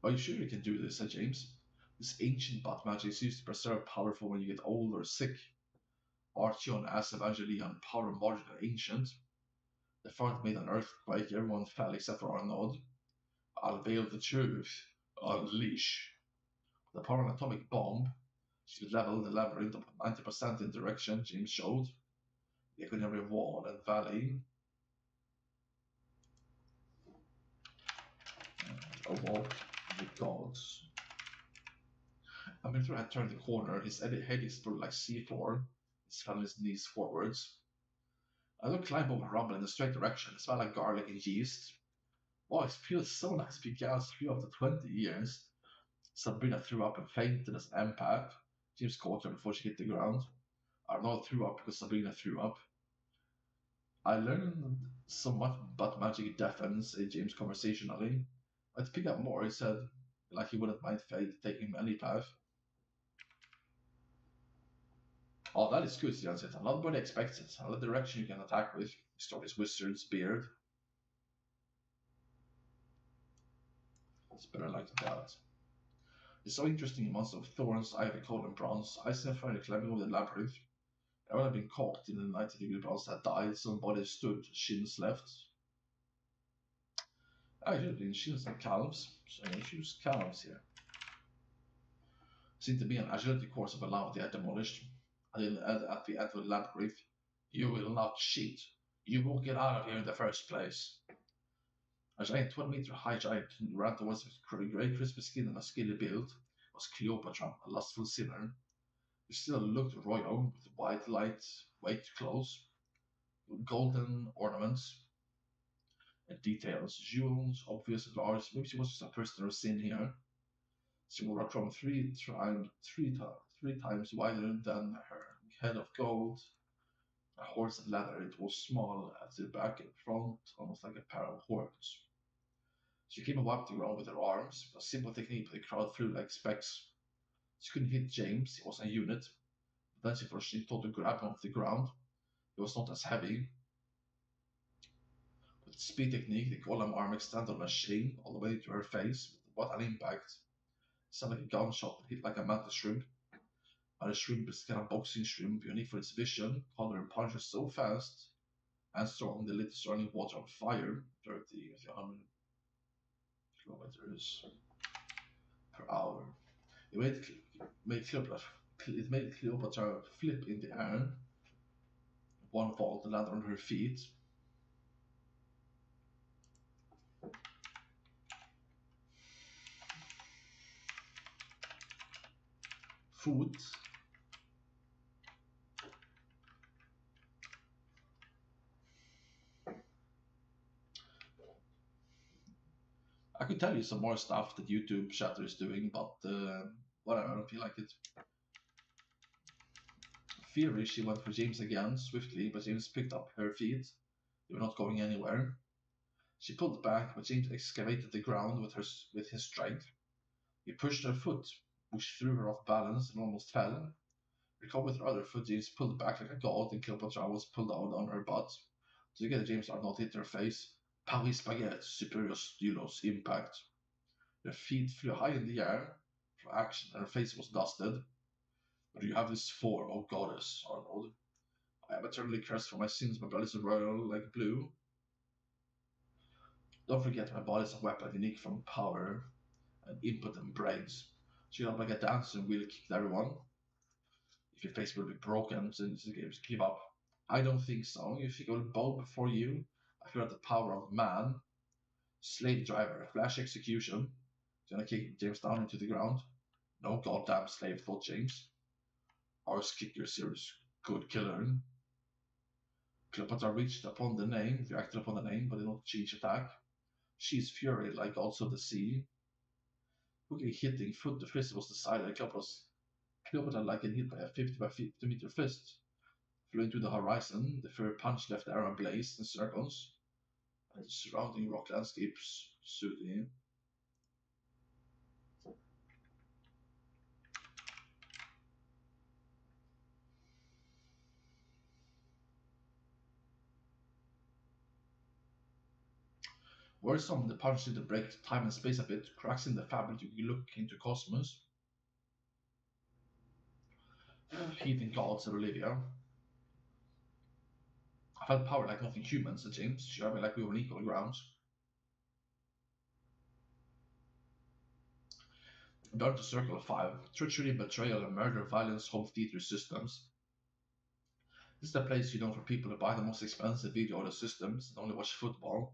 Are you sure you can do this? Said James. This ancient butt magic is used to preserve power for when you get old or sick. Archeon asked Evangelion, power margin are ancient. The fart made an earthquake, everyone fell except for Arnaud. I'll veil the truth. Unleash. The power of an atomic bomb. She would level the labyrinth up 90% in direction, James showed. They could every wall and valley. A walk with gods. Amithra had turned the corner, his head exploded like C4. He fell on his knees forwards. I looked climb over rumble in the straight direction. It smelled like garlic and yeast. Oh, it feels so nice to be gassed free after 20 years. Sabrina threw up and fainted as an empath. James caught her before she hit the ground. Arnold threw up because Sabrina threw up. I learned so much about magic deafens, said James conversationally. I'd pick up more, he said, like he wouldn't mind fate taking him any path. Oh, that is good, Jan said. Nobody expects it. Another direction you can attack with. He stroked his wizard's beard. It's better like that. It's so interesting amounts of thorns, ivy, coal, and bronze. I see a fire climbing over the labyrinth. Everyone had been caught in the 90-degree bronze had died. Some bodies stood, shins left. I should have been shins and calves, so I'm going to choose calves here. Seemed to be an agility course of a lava they had demolished. At the end of the labyrinth, you will not cheat. You won't get out of here in the first place. A giant 20-meter high giant ran towards with grey crispy skin and a scaly build was Cleopatra, a lustful sinner. She still looked royal with white lightweight clothes, with golden ornaments and details, jewels, obvious and large. Maybe she was just a prisoner of sin here. She wore a crown three times wider than her head of gold. A horse and leather. It was small at the back and front, almost like a pair of horns. She came and wiped the ground with her arms. A simple technique, but the crowd flew like specks. She couldn't hit James, he was a unit. But then she fortunately thought to grab him off the ground. He was not as heavy. With the speed technique, the golem arm extended on a chain all the way to her face. What an impact. It sounded like a gunshot, but hit like a mantis shrimp. And the shrimp is kind of boxing shrimp, unique for its vision. Color and punches so fast and strong, they lit the surrounding water on fire. 100 kilometers per hour. It made Cleopatra flip in the air. One fall to land on her feet. food. I could tell you some more stuff that YouTube chatter is doing, but whatever, I don't feel like it. Fury, she went for James again, swiftly, but James picked up her feet. They were not going anywhere. She pulled back, but James excavated the ground with his strength. He pushed her foot, which threw her off balance and almost fell. Recovered with her other foot, James pulled back like a god, and Cleopatra was pulled down on her butt. Together, James Arnold hit her face. Paris Baguette, superior stylos, impact. Her feet flew high in the air for action, and her face was dusted. What do you have this for, O goddess, Arnold? I am eternally cursed for my sins, my blood is royal like blue. Don't forget, my body is a weapon unique from power and input and brains. She got like a dancer and really kicked everyone. If your face will be broken since the games give up. I don't think so. You think I will bow before you? I feel the power of man. Slave driver, flash execution. Gonna kick James down into the ground. No goddamn slave, thought James. Ours kick your serious good killer. Cleopatra reached upon the name, reacted upon the name, but did not change attack. She is fury like also the sea. Quickly hitting foot, the fist was decided. Cleopatra like a hit by a 50 by 50 meter fist. Flew into the horizon. The fur punch left the air ablaze in circles. And the surrounding rock landscapes soothing. Worrisome, the punch did break time and space a bit, cracks in the fabric you can look into cosmos. Heating clouds said Olivia. I felt power like nothing human, said James. She me like we were on equal grounds. Down to Circle 5. Treachery, betrayal, and murder, violence, home theater systems. This is the place you know for people who buy the most expensive video audio systems and only watch football.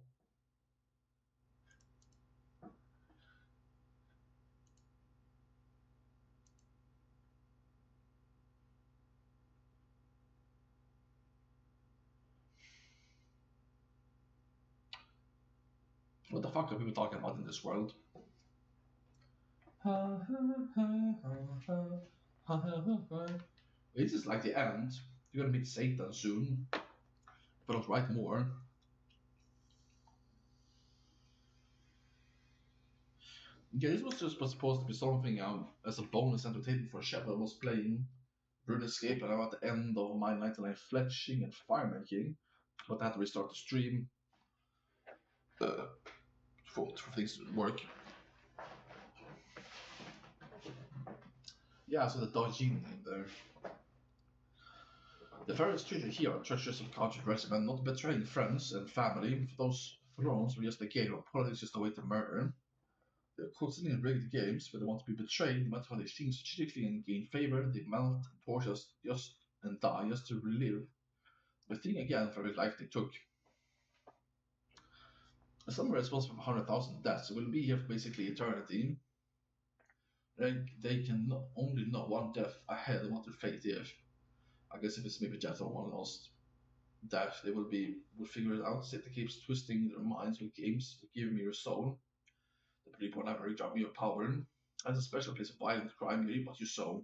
What the fuck are people talking about in this world? This is like the end. You're gonna meet Satan soon. If I don't write more. Yeah, this was just supposed to be something as a bonus entertainment for Shep. I was playing RuneScape and I'm at the end of my 99 fletching and fire making, but I had to restart the stream for things to work. Yeah, so the Dojin in there. The various treated here are treacherous and controversy, but not betraying friends and family. For those thrones were just a game of politics, just a way to murder. They're constantly rigged games where they want to be betrayed, no matter how they think strategically and gain favor. They melt and torture just and die just to relive the thing again for every life they took. Some are responsible for 100,000 deaths, so we'll be here for basically eternity. They can only know one death ahead of what their fate is. I guess if it's maybe death or one lost death, they will figure it out. Satan keeps twisting their minds with games, give me your soul. The people never drop me your power. As a special place of violent crime, you reap what you sow.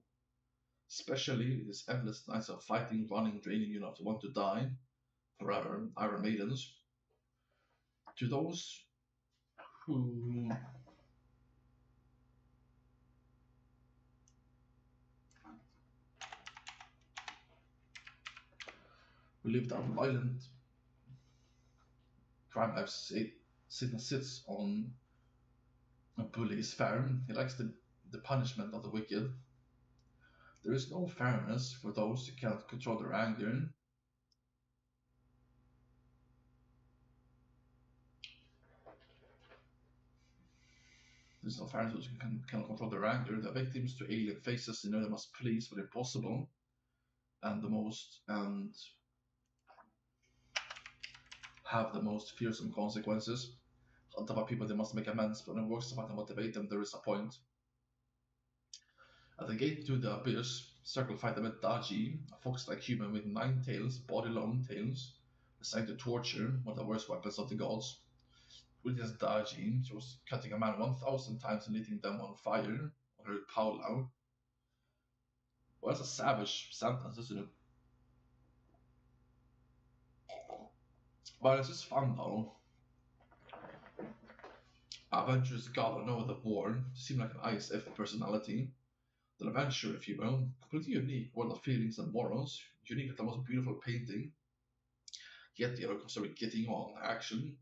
Especially this endless nights of fighting, running, draining you enough to want to die forever. Iron Maidens. To those who lived out violent crime lives, Satan sits on a bully's farm. He likes the punishment of the wicked. There is no fairness for those who cannot control their anger. There's no fairness for those who cannot control their anger. The victims to alien faces, they must please for the impossible and have the most fearsome consequences. On top of people, they must make amends, but when it works to find and motivate them, there is a point. At the gate to the abyss, Circle fight them at Daji, a fox-like human with 9 tails, body-long tails, assigned to torture, one of the worst weapons of the gods. With his Daji, she was cutting a man 1,000 times and lighting them on fire on her Paula. Well, that's a savage sentence, isn't it? But it's just fun though. Adventurous god know the war, seemed like an ISF personality. The adventure, if you will, completely unique, world of feelings and morals, unique with the most beautiful painting, yet the other concerned with getting on, action,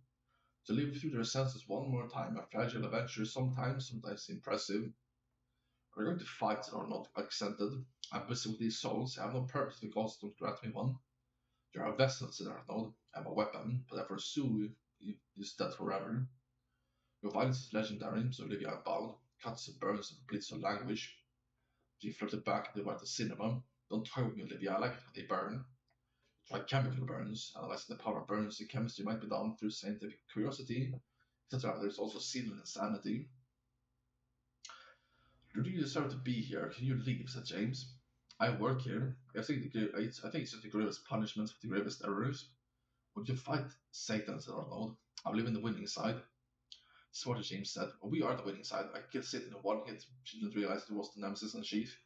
to live through their senses one more time, a fragile adventure, sometimes impressive. We're going to fight that are not accented. I'm busy with these souls, I have no purpose because don't grant me one. There are vessels in our node, I have a weapon, but I pursue is dead forever. Your violence is legendary, so Olivia bowed, cuts and burns and bleeds her language. She flirted back and went to cinema. Don't toy with me, Olivia, I like it when they burn. Try chemical burns, analyzing the power of burns in chemistry might be done through scientific curiosity, etc. There's also sin and insanity. Do you deserve to be here? Can you leave? Said James. I work here. I think it's just the gravest punishment for the gravest errors. Would you fight Satan? Said Arnold. I believe in the winning side. Smarter James said. Well, we are the winning side. I killed Satan in one hit. She didn't realize it was the Nemesis and Chief.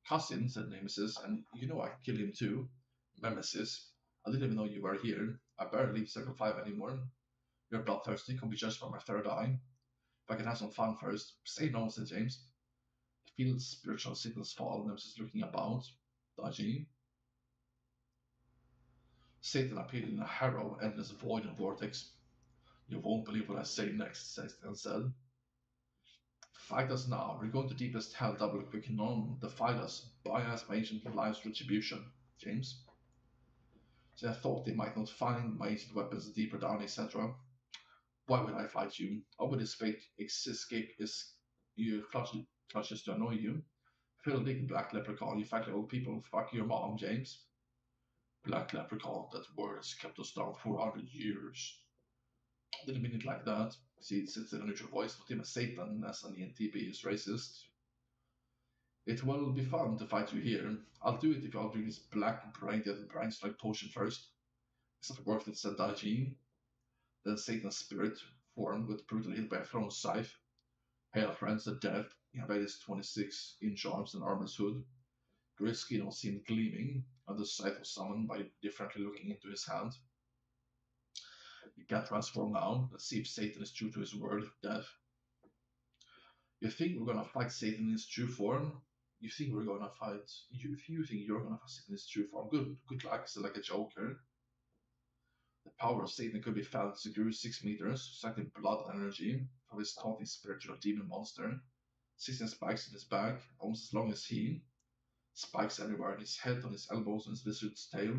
Cousin, said Nemesis, and you know I killed him too. Nemesis. I didn't even know you were here. I barely leave Circle 5 anymore. You're bloodthirsty, can be judged by my third eye. If I can have some fun first. Say no, said James. He feels spiritual signals fall, Nemesis looking about. Dodgy. Satan appeared in a harrow, endless void and vortex. You won't believe what I say next, Satan said. Fight us now. We're going to deepest hell double quick non. Defy us. Buy us my ancient life's retribution. James. So I thought they might not find my ancient weapons deeper down, etc. Why would I fight you? I would escape is you clutches to annoy you. Phil Dick, Black Leprechaun, you fight like old people. Fuck your mom, James. Black Leprechaun, that word has kept us down for 100 years. Didn't mean it like that. See, it sits in a neutral voice, not him as Satan, as an ENTP is racist. It will be fun to fight you here. I'll do it if I'll drink this black brain strike potion first. It's not worth it, said Daiji. Then Satan's spirit formed with brutal hit by a thrown scythe. Hail friends at death. He had his 26-inch arms and armor's hood. Grey skin was seen gleaming, and the scythe was summoned by differently looking into his hand. He can't transform now. Let's see if Satan is true to his word of death. You think we're gonna fight Satan in his true form? You think we're gonna fight? You think you're gonna fight Satan in his true form? Good luck. It's like a joker. The power of Satan could be felt as it grew 6 meters, sucking blood and energy from his taunting spiritual demon monster. 16 spikes in his back, almost as long as he. Spikes everywhere on his head, on his elbows, and his lizard's tail.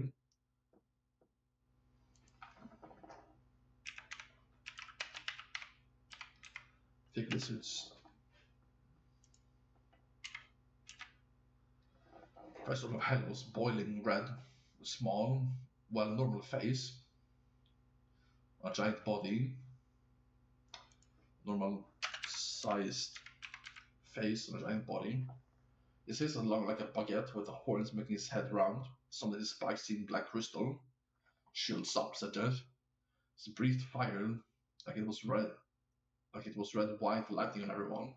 Thick lizards. First of hell was boiling red, small, well, normal face, a giant body, normal sized face and a giant body. His face is long like a baguette with the horns making his head round. Some of his spikes seem black crystal. Shields up, said Death. He breathed fire like it was red, white lightning on everyone.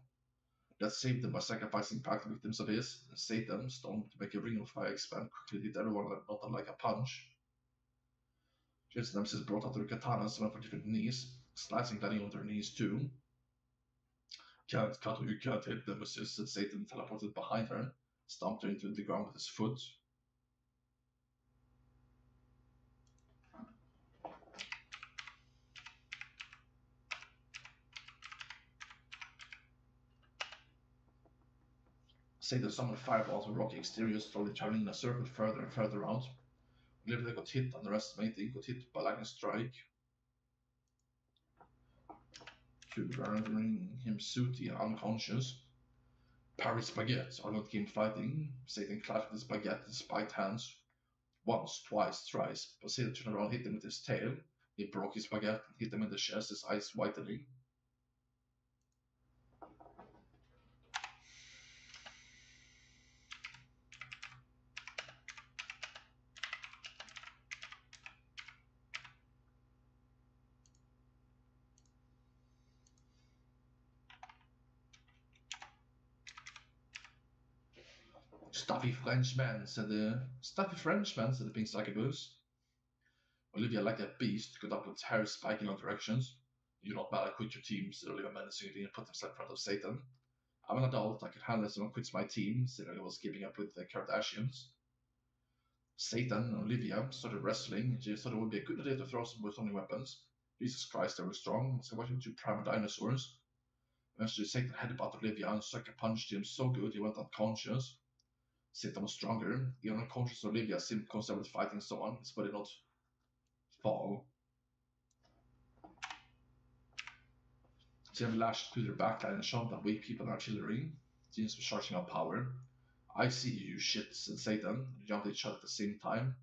That saved them by sacrificing packed victims of his, and Satan, stoned to make a ring of fire expand, quickly hit everyone not unlike a punch. Jason Nemesis brought out their katanas, went for different knees, slicing landing on their knees too. Can't cut or you can't hit Nemesis, said Satan, teleported behind her, stomped her into the ground with his foot. Satan summoned fireballs with rocky exteriors, slowly traveling in a circle further and further out. Whenever they got hit, underestimating, got hit by lightning strike. Rendering him sooty and unconscious. Parry spaghetti, Arnold came fighting. Satan clashed his baguette in spiked hands. Once, twice, thrice, but Satan turned around, hit him with his tail. He broke his baguette and hit him in the chest, his eyes whitening. Stuffy Frenchman, said the pink succubus. Olivia, like a beast, got up with hair spiking in all directions. "You're not mad I quit your team," said Olivia menacingly and put himself in front of Satan. "I'm an adult, I can handle if someone quits my team," said Olivia was keeping up with the Kardashians. Satan and Olivia started wrestling. She thought it would be a good idea to throw some with only weapons. Jesus Christ, they were strong, so why don't you prime dinosaurs? Eventually, Satan headbutted Olivia and sucker punched him so good he went unconscious. Satan was stronger. Even unconscious Olivia seemed concerned with fighting someone, but did not fall. Jim lashed through their backline and shot at weak people and artillery. Jeans was charging up power. "I see you, shit," said Satan. They jumped at each other at the same time.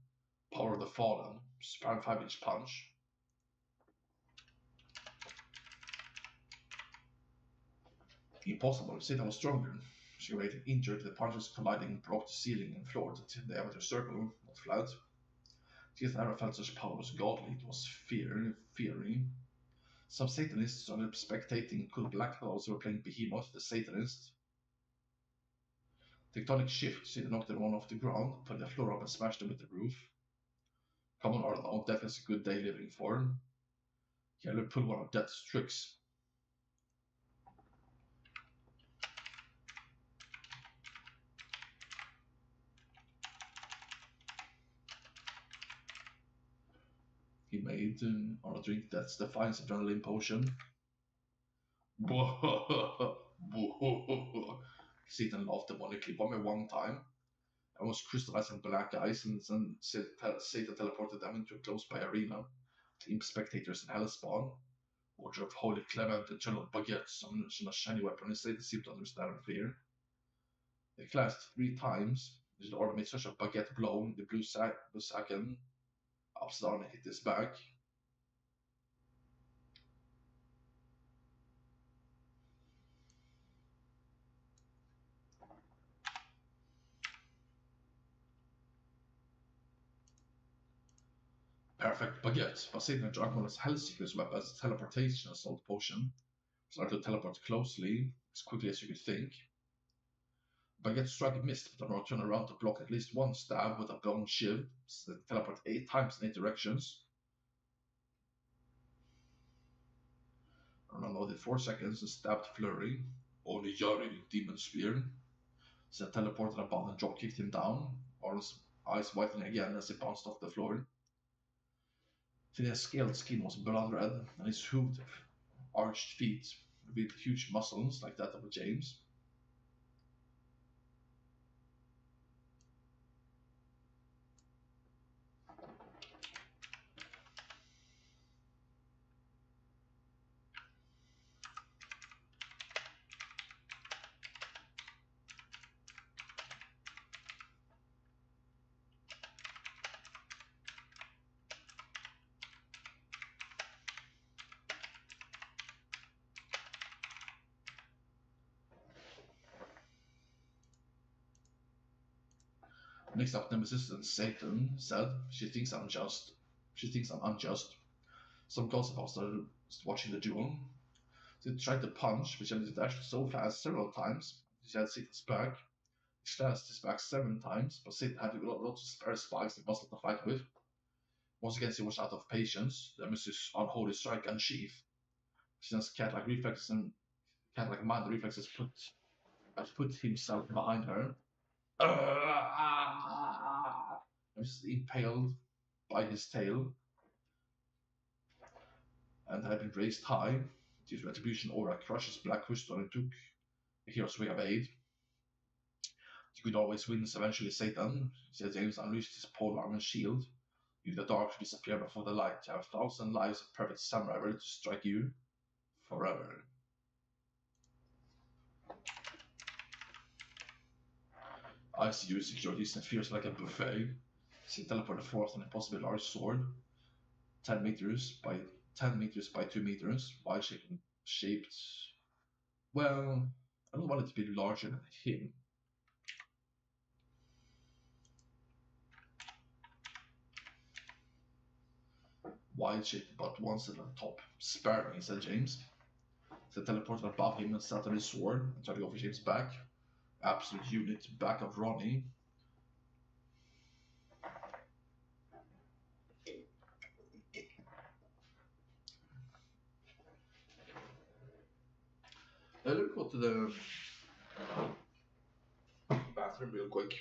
Power of the Fallen. Sprang 5-inch punch. Impossible. Satan was stronger. She waited injured, the punches colliding broke the ceiling and floor to the diameter circle, not flat. Keith never felt such power was godly, it was fiery. Some Satanists started spectating cool black clouds who were playing Behemoth, the Satanist. Tectonic shift, Satan knocked one off the ground, put the floor up and smashed them with the roof. Come on, Arlo, death is a good day living for. Yellow pulled one of Death's tricks. He made Arlo drink Death's Defiance Adrenaline Potion. Satan laughed demonically one time. I was crystallizing black eyes, and then Satan teleported them into a close-by arena. Team spectators in Hellspawn. Order of Holy Clement and General Baguette summoned a shiny weapon, and Satan seemed to understand and fear. They clashed 3 times. The order made such a baguette blow, the blue sacken upside down and hit his back. Perfect baguette, but Satan drank one of Hellseeker's weapons, a teleportation assault potion. Started to teleport closely, as quickly as you could think. Baguette strike missed, but Aurora turned around to block at least one stab with a blown shiv, so they teleport 8 times in 8 directions. Aurora loaded 4 seconds and stabbed Flurry. Only Yari, Demon Spear. So teleported above and drop kicked him down. Aurora's eyes widening again as he bounced off the floor. Phineas' scaled skin was blood red, and his hooved, arched feet with huge muscles like that of James. Next up, Nemesis and Satan said, She thinks I'm unjust. Some gossip started watching the duel. They tried to punch, which ended dashed so fast several times. She had Satan's back. He slashed his back 7 times, but Satan had lots of spare spikes and muscle to fight with. Once again, she was out of patience. Nemesis' unholy strike unsheathed. Since cat-like reflexes and cat-like mind reflexes put himself behind her. Was impaled by his tail and had been raised high. His retribution aura crushes Black Crystal and took the hero's way of aid. You could always win, eventually Satan, said James, unleashed his polearm and shield. You the dark should disappear before the light. You have 1,000 lives of perfect samurai ready to strike you forever. ICU securities and fierce like a buffet. She teleported forth an impossibly large sword, 10 meters by 10 meters by 2 meters, wide shaped. Well, I don't want it to be larger than him. Wide shaped but one set on top. Spare me, said James. They teleported above him and sat on his sword and tried to go for James' back. Absolute unit, backup Ronnie. Let me go to the bathroom real quick.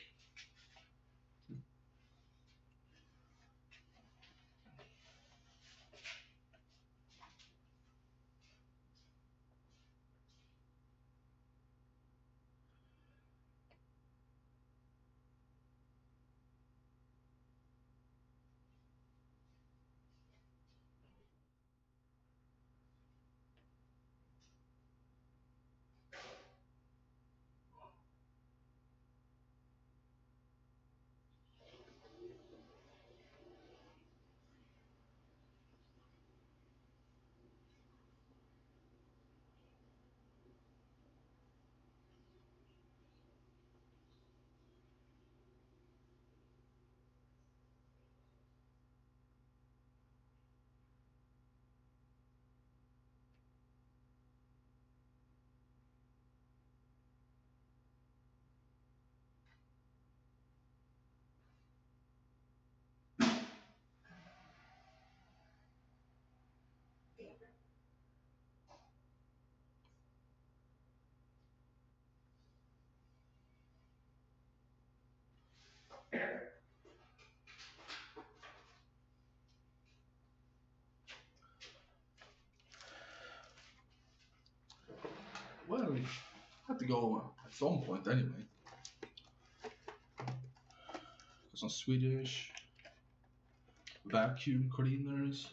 Well, I have to go at some point anyway. Got some Swedish vacuum cleaners.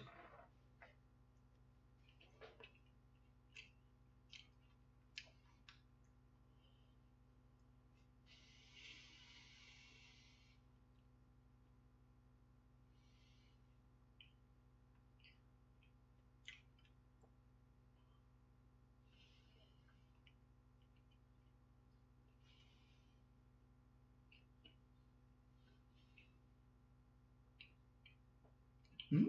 Hmm.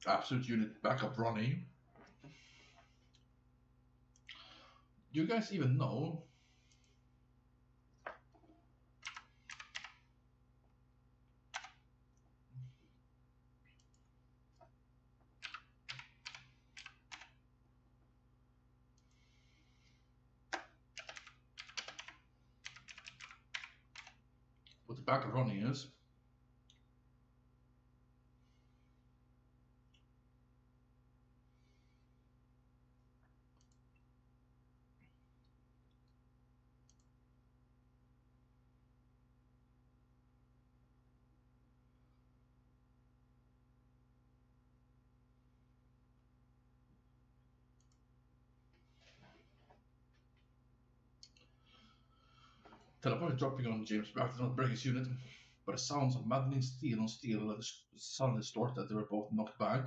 Absolute unit backup Ronnie. Do you guys even know what the backup Ronnie is? Teleport dropping on James Black does not break his unit, but the sounds of maddening steel on steel suddenly distorted that they were both knocked back.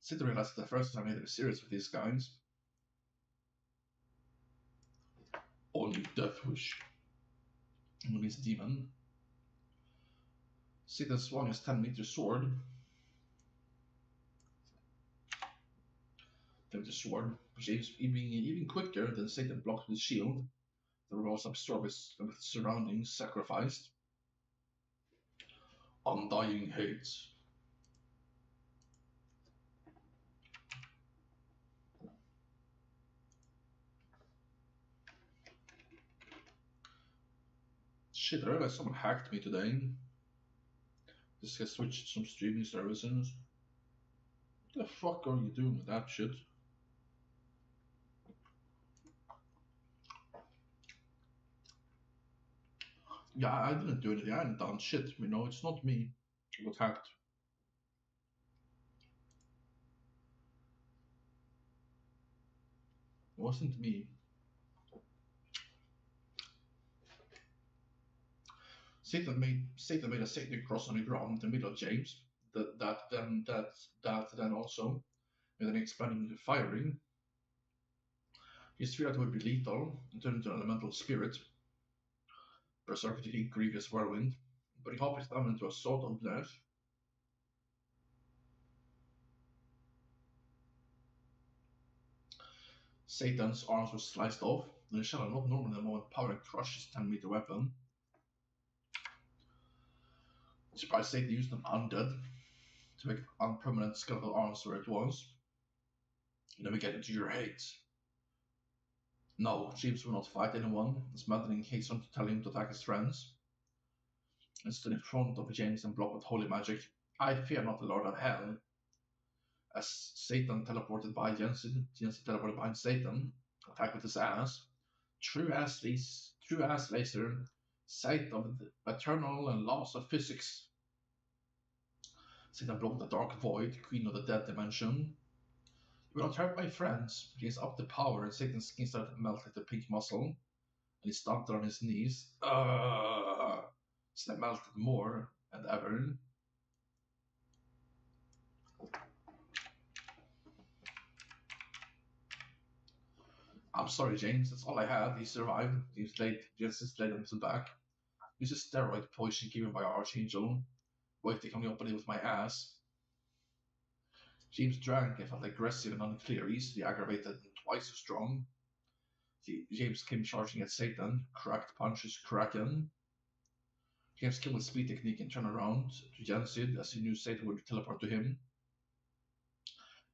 Sid realized the first time he had a serious with these guys. Only Death Wish. Means demon. Sid has swung his 10-meter sword. 10-meter sword, which is even quicker than Satan blocked with his shield. The rebels absorb his surroundings, sacrificed. Undying hate. Shit, I realized someone hacked me today. This has switched some streaming services. What the fuck are you doing with that shit? Yeah, I didn't do anything. I hadn't done shit. You know, it's not me who got hacked. It wasn't me. Satan made a sacred cross on the ground in the middle of James. That then also, and then expanding the firing. His feared would be lethal and turned into an elemental spirit. Berserker to eat grievous whirlwind, but he hopped his down into a sword of death. Satan's arms were sliced off, and the shadow not normal in the moment power and crushed his 10-meter weapon. Surprised Satan used an undead to make unpermanent skeletal arms where it was. Then we get into your hate. No, James will not fight anyone, as Madeline hates him to tell him to attack his friends. And stood in front of James and blocked with holy magic. I fear not the Lord of Hell. As Satan teleported by Jensen teleported behind Satan, attacked with his ass. True ass laser, sight of the eternal and laws of physics. Satan blocked the dark void, queen of the dead dimension. You will not hurt my friends. He is up to power, and Satan's skin started to melt like the pink muscle, and he stomped on his knees. Satan melted more than ever. I'm sorry, James. That's all I had. He survived. Jensen laid on his back. This is steroid poison given by Archangel. Waiting on the opening with my ass. James drank and felt aggressive and unclear, easily aggravated and twice as strong. James came charging at Satan, cracked punches cracking. James killed with speed technique and turned around to Jensen as he knew Satan would teleport to him.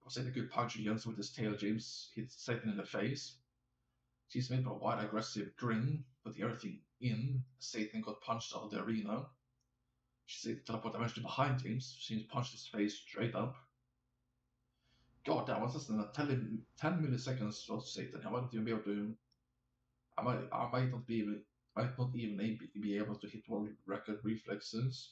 But Satan could punch Jensen with his tail. James hit Satan in the face. James made a wide aggressive grin, put everything in. Satan got punched out of the arena. Satan teleported eventually behind James. James punched his face straight up. God damn, what's this in 10 milliseconds of Satan? I might not even be able to. I might not even be able to hit world record reflexes.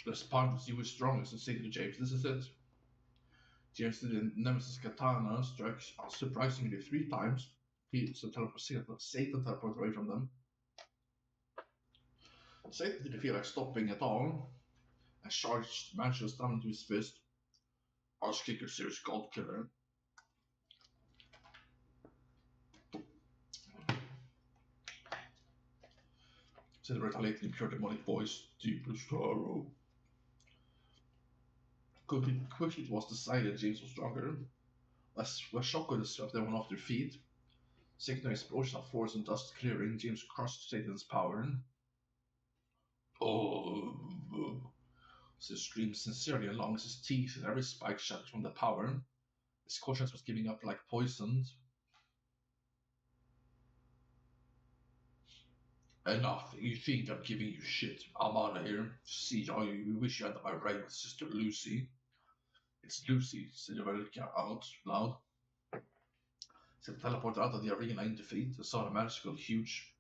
This punch was you were strongest and Satan to James. This is it. James did a Nemesis Katana strike surprisingly 3 times. Satan teleported away from them. Satan didn't feel like stopping at all and charged Mancho's thumb into his fist. Arch Kicker Series God Killer. Satan retaliated in pure demonic voice, deepest sorrow. Quickly it was decided James was stronger. As Shockwave swept everyone off their feet, Satan explosion of force and dust clearing, James crushed Satan's power. Oh, so he screamed sincerely along as his teeth and every spike shattered from the power. His conscience was giving up like poisoned. Enough. You think I'm giving you shit. I'm out of here. See, you wish you had my right with Sister Lucy. It's Lucy, said Veronica out loud. She teleported out of the arena in defeat and saw a magical, huge,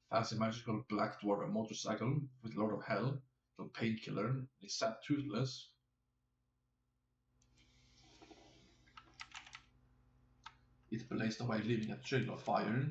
fancy magical black dwarf motorcycle with Lord of Hell, the painkiller. He sat toothless. It blazed away, leaving a trail of fire.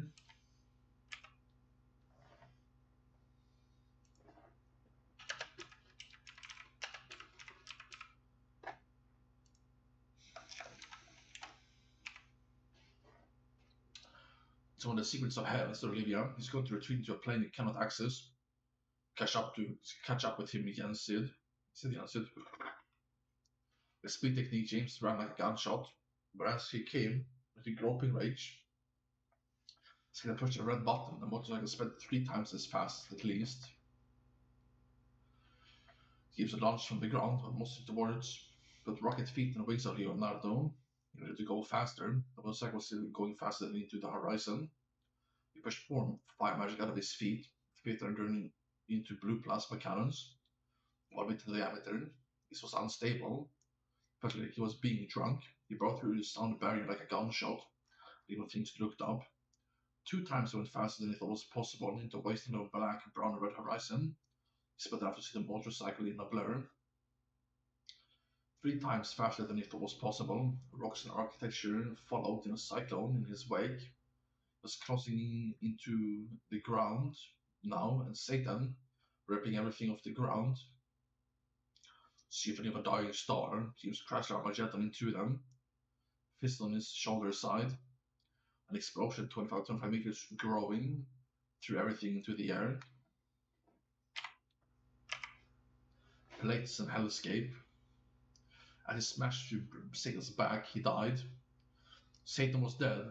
So when the secrets of hell, said Olivia, he's going to retreat into a plane he cannot access. Catch up with him again, Sid. Sid. The speed technique James ran like a gunshot, but as he came with a groping rage, Sid pushed a red button. The motorcycle sped 3 times as fast, at least. James launched from the ground, but mostly towards the rocket feet and wings of Leonardo. In order to go faster, the motorcycle was still going faster than into the horizon. He pushed more fire magic out of his feet, turning into blue plasma cannons, 1 meter diameter. This was unstable. Felt like he was being drunk. He broke through the sound barrier like a gunshot, leaving things looked up. 2 times he went faster than he thought was possible into a wasteland of black, brown, and red horizon. He sped out to see the motorcycle in a blur. 3 times faster than he thought was possible. Rocks and architecture followed in a cyclone in his wake. was crossing into the ground now, and Satan, ripping everything off the ground. Symphony of a Dying Star seems crash Armageddon into them. Fist on his shoulder side. An explosion 25 meters growing through everything into the air. Plates and hellscape. As he smashed through Satan's back, he died. Satan was dead.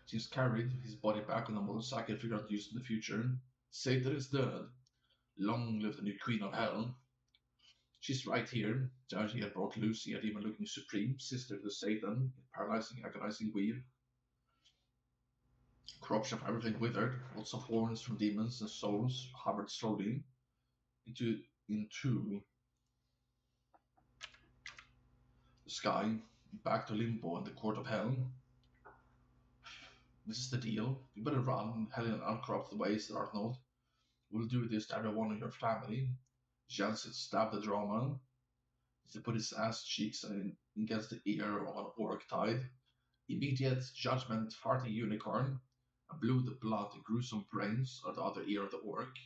James carried his body back on a motorcycle and figured out to use it in the future. Satan is dead. Long live the new queen of hell. She's right here. Judging had brought Lucy, a demon looking supreme, sister to Satan, paralyzing, agonizing weave. Corruption from everything withered. Lots of horns from demons and souls hovered slowly into the sky, back to limbo and the court of hell. This is the deal. You better run, hell in uncorrupted ways, Arnold. We'll do this to everyone in your family. Jansen stabbed the drama. He put his ass cheeks against the ear of an orc tide. Immediate judgment, farting unicorn, and blew the blood, the gruesome brains of the other ear of the orc.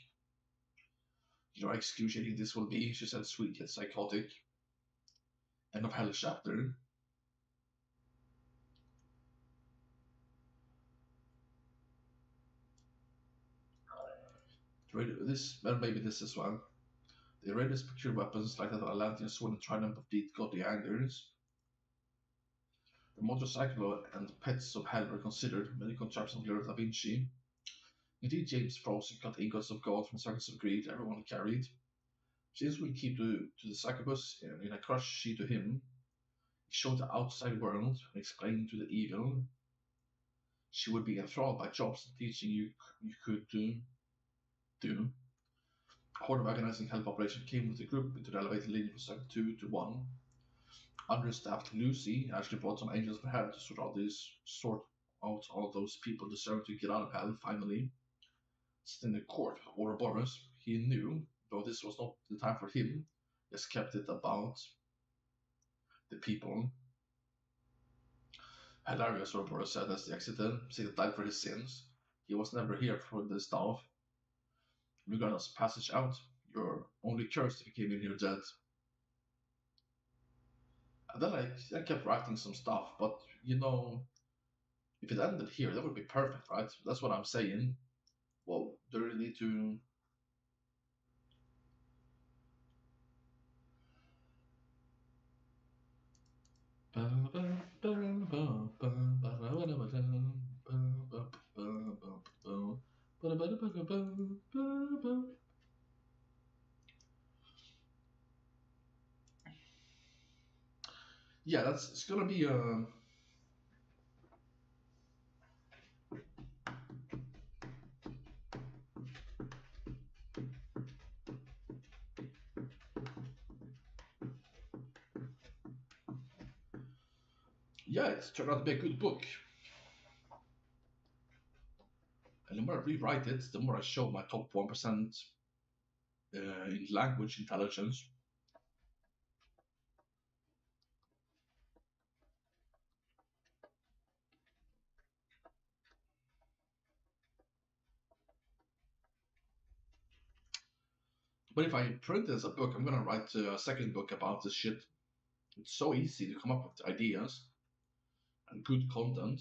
You know how excruciating this will be, she said, sweet yet psychotic. End of Hell chapter. This, well, maybe this as well. The raiders procured weapons like that of Atlantean sword and trident of deep godly angers. The motorcycle and pets of hell were considered, many contraptions of Leonardo da Vinci. Indeed, James Frozen cut ingots of gold from circles of greed everyone carried. James will keep to the succubus in a crushed sheet to him. He showed the outside world and explained to the evil. She would be enthralled by jobs and teaching you could do. A horde of agonizing hell population came with the group into the elevated lineage from Circle 2 to 1. Understaffed Lucy actually brought some angels from heaven to sort out all those people deserving to get out of hell finally. Sitting in the court with Ouroboros, he knew, though this was not the time for him, just kept it about the people. Hilarious, Ouroboros said as they exited. Satan died for his sins. He was never here for the staff. Regardless, passage out. You're only cursed if you came in here dead. And then I kept writing some stuff, but you know, if it ended here, that would be perfect, right? That's what I'm saying. Well, do you really need to? Yeah, it's gonna be yeah, it's turned out to be a good book. And the more I rewrite it, the more I show my top 1% in language intelligence. But if I print this as a book, I'm gonna write a second book about this shit. It's so easy to come up with ideas and good content.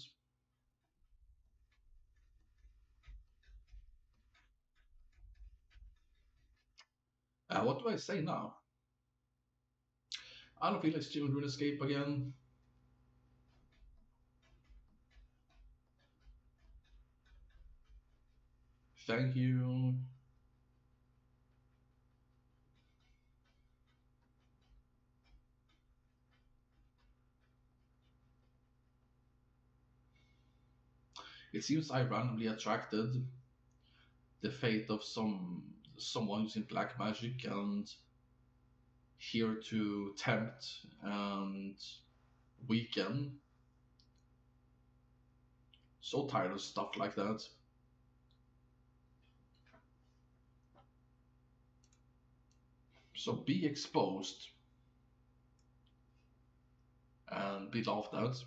What do I say now? I don't feel like streaming RuneScape again. Thank you. It seems I randomly attracted the fate of someone using black magic and here to tempt and weaken. So tired of stuff like that. So be exposed and be laughed at.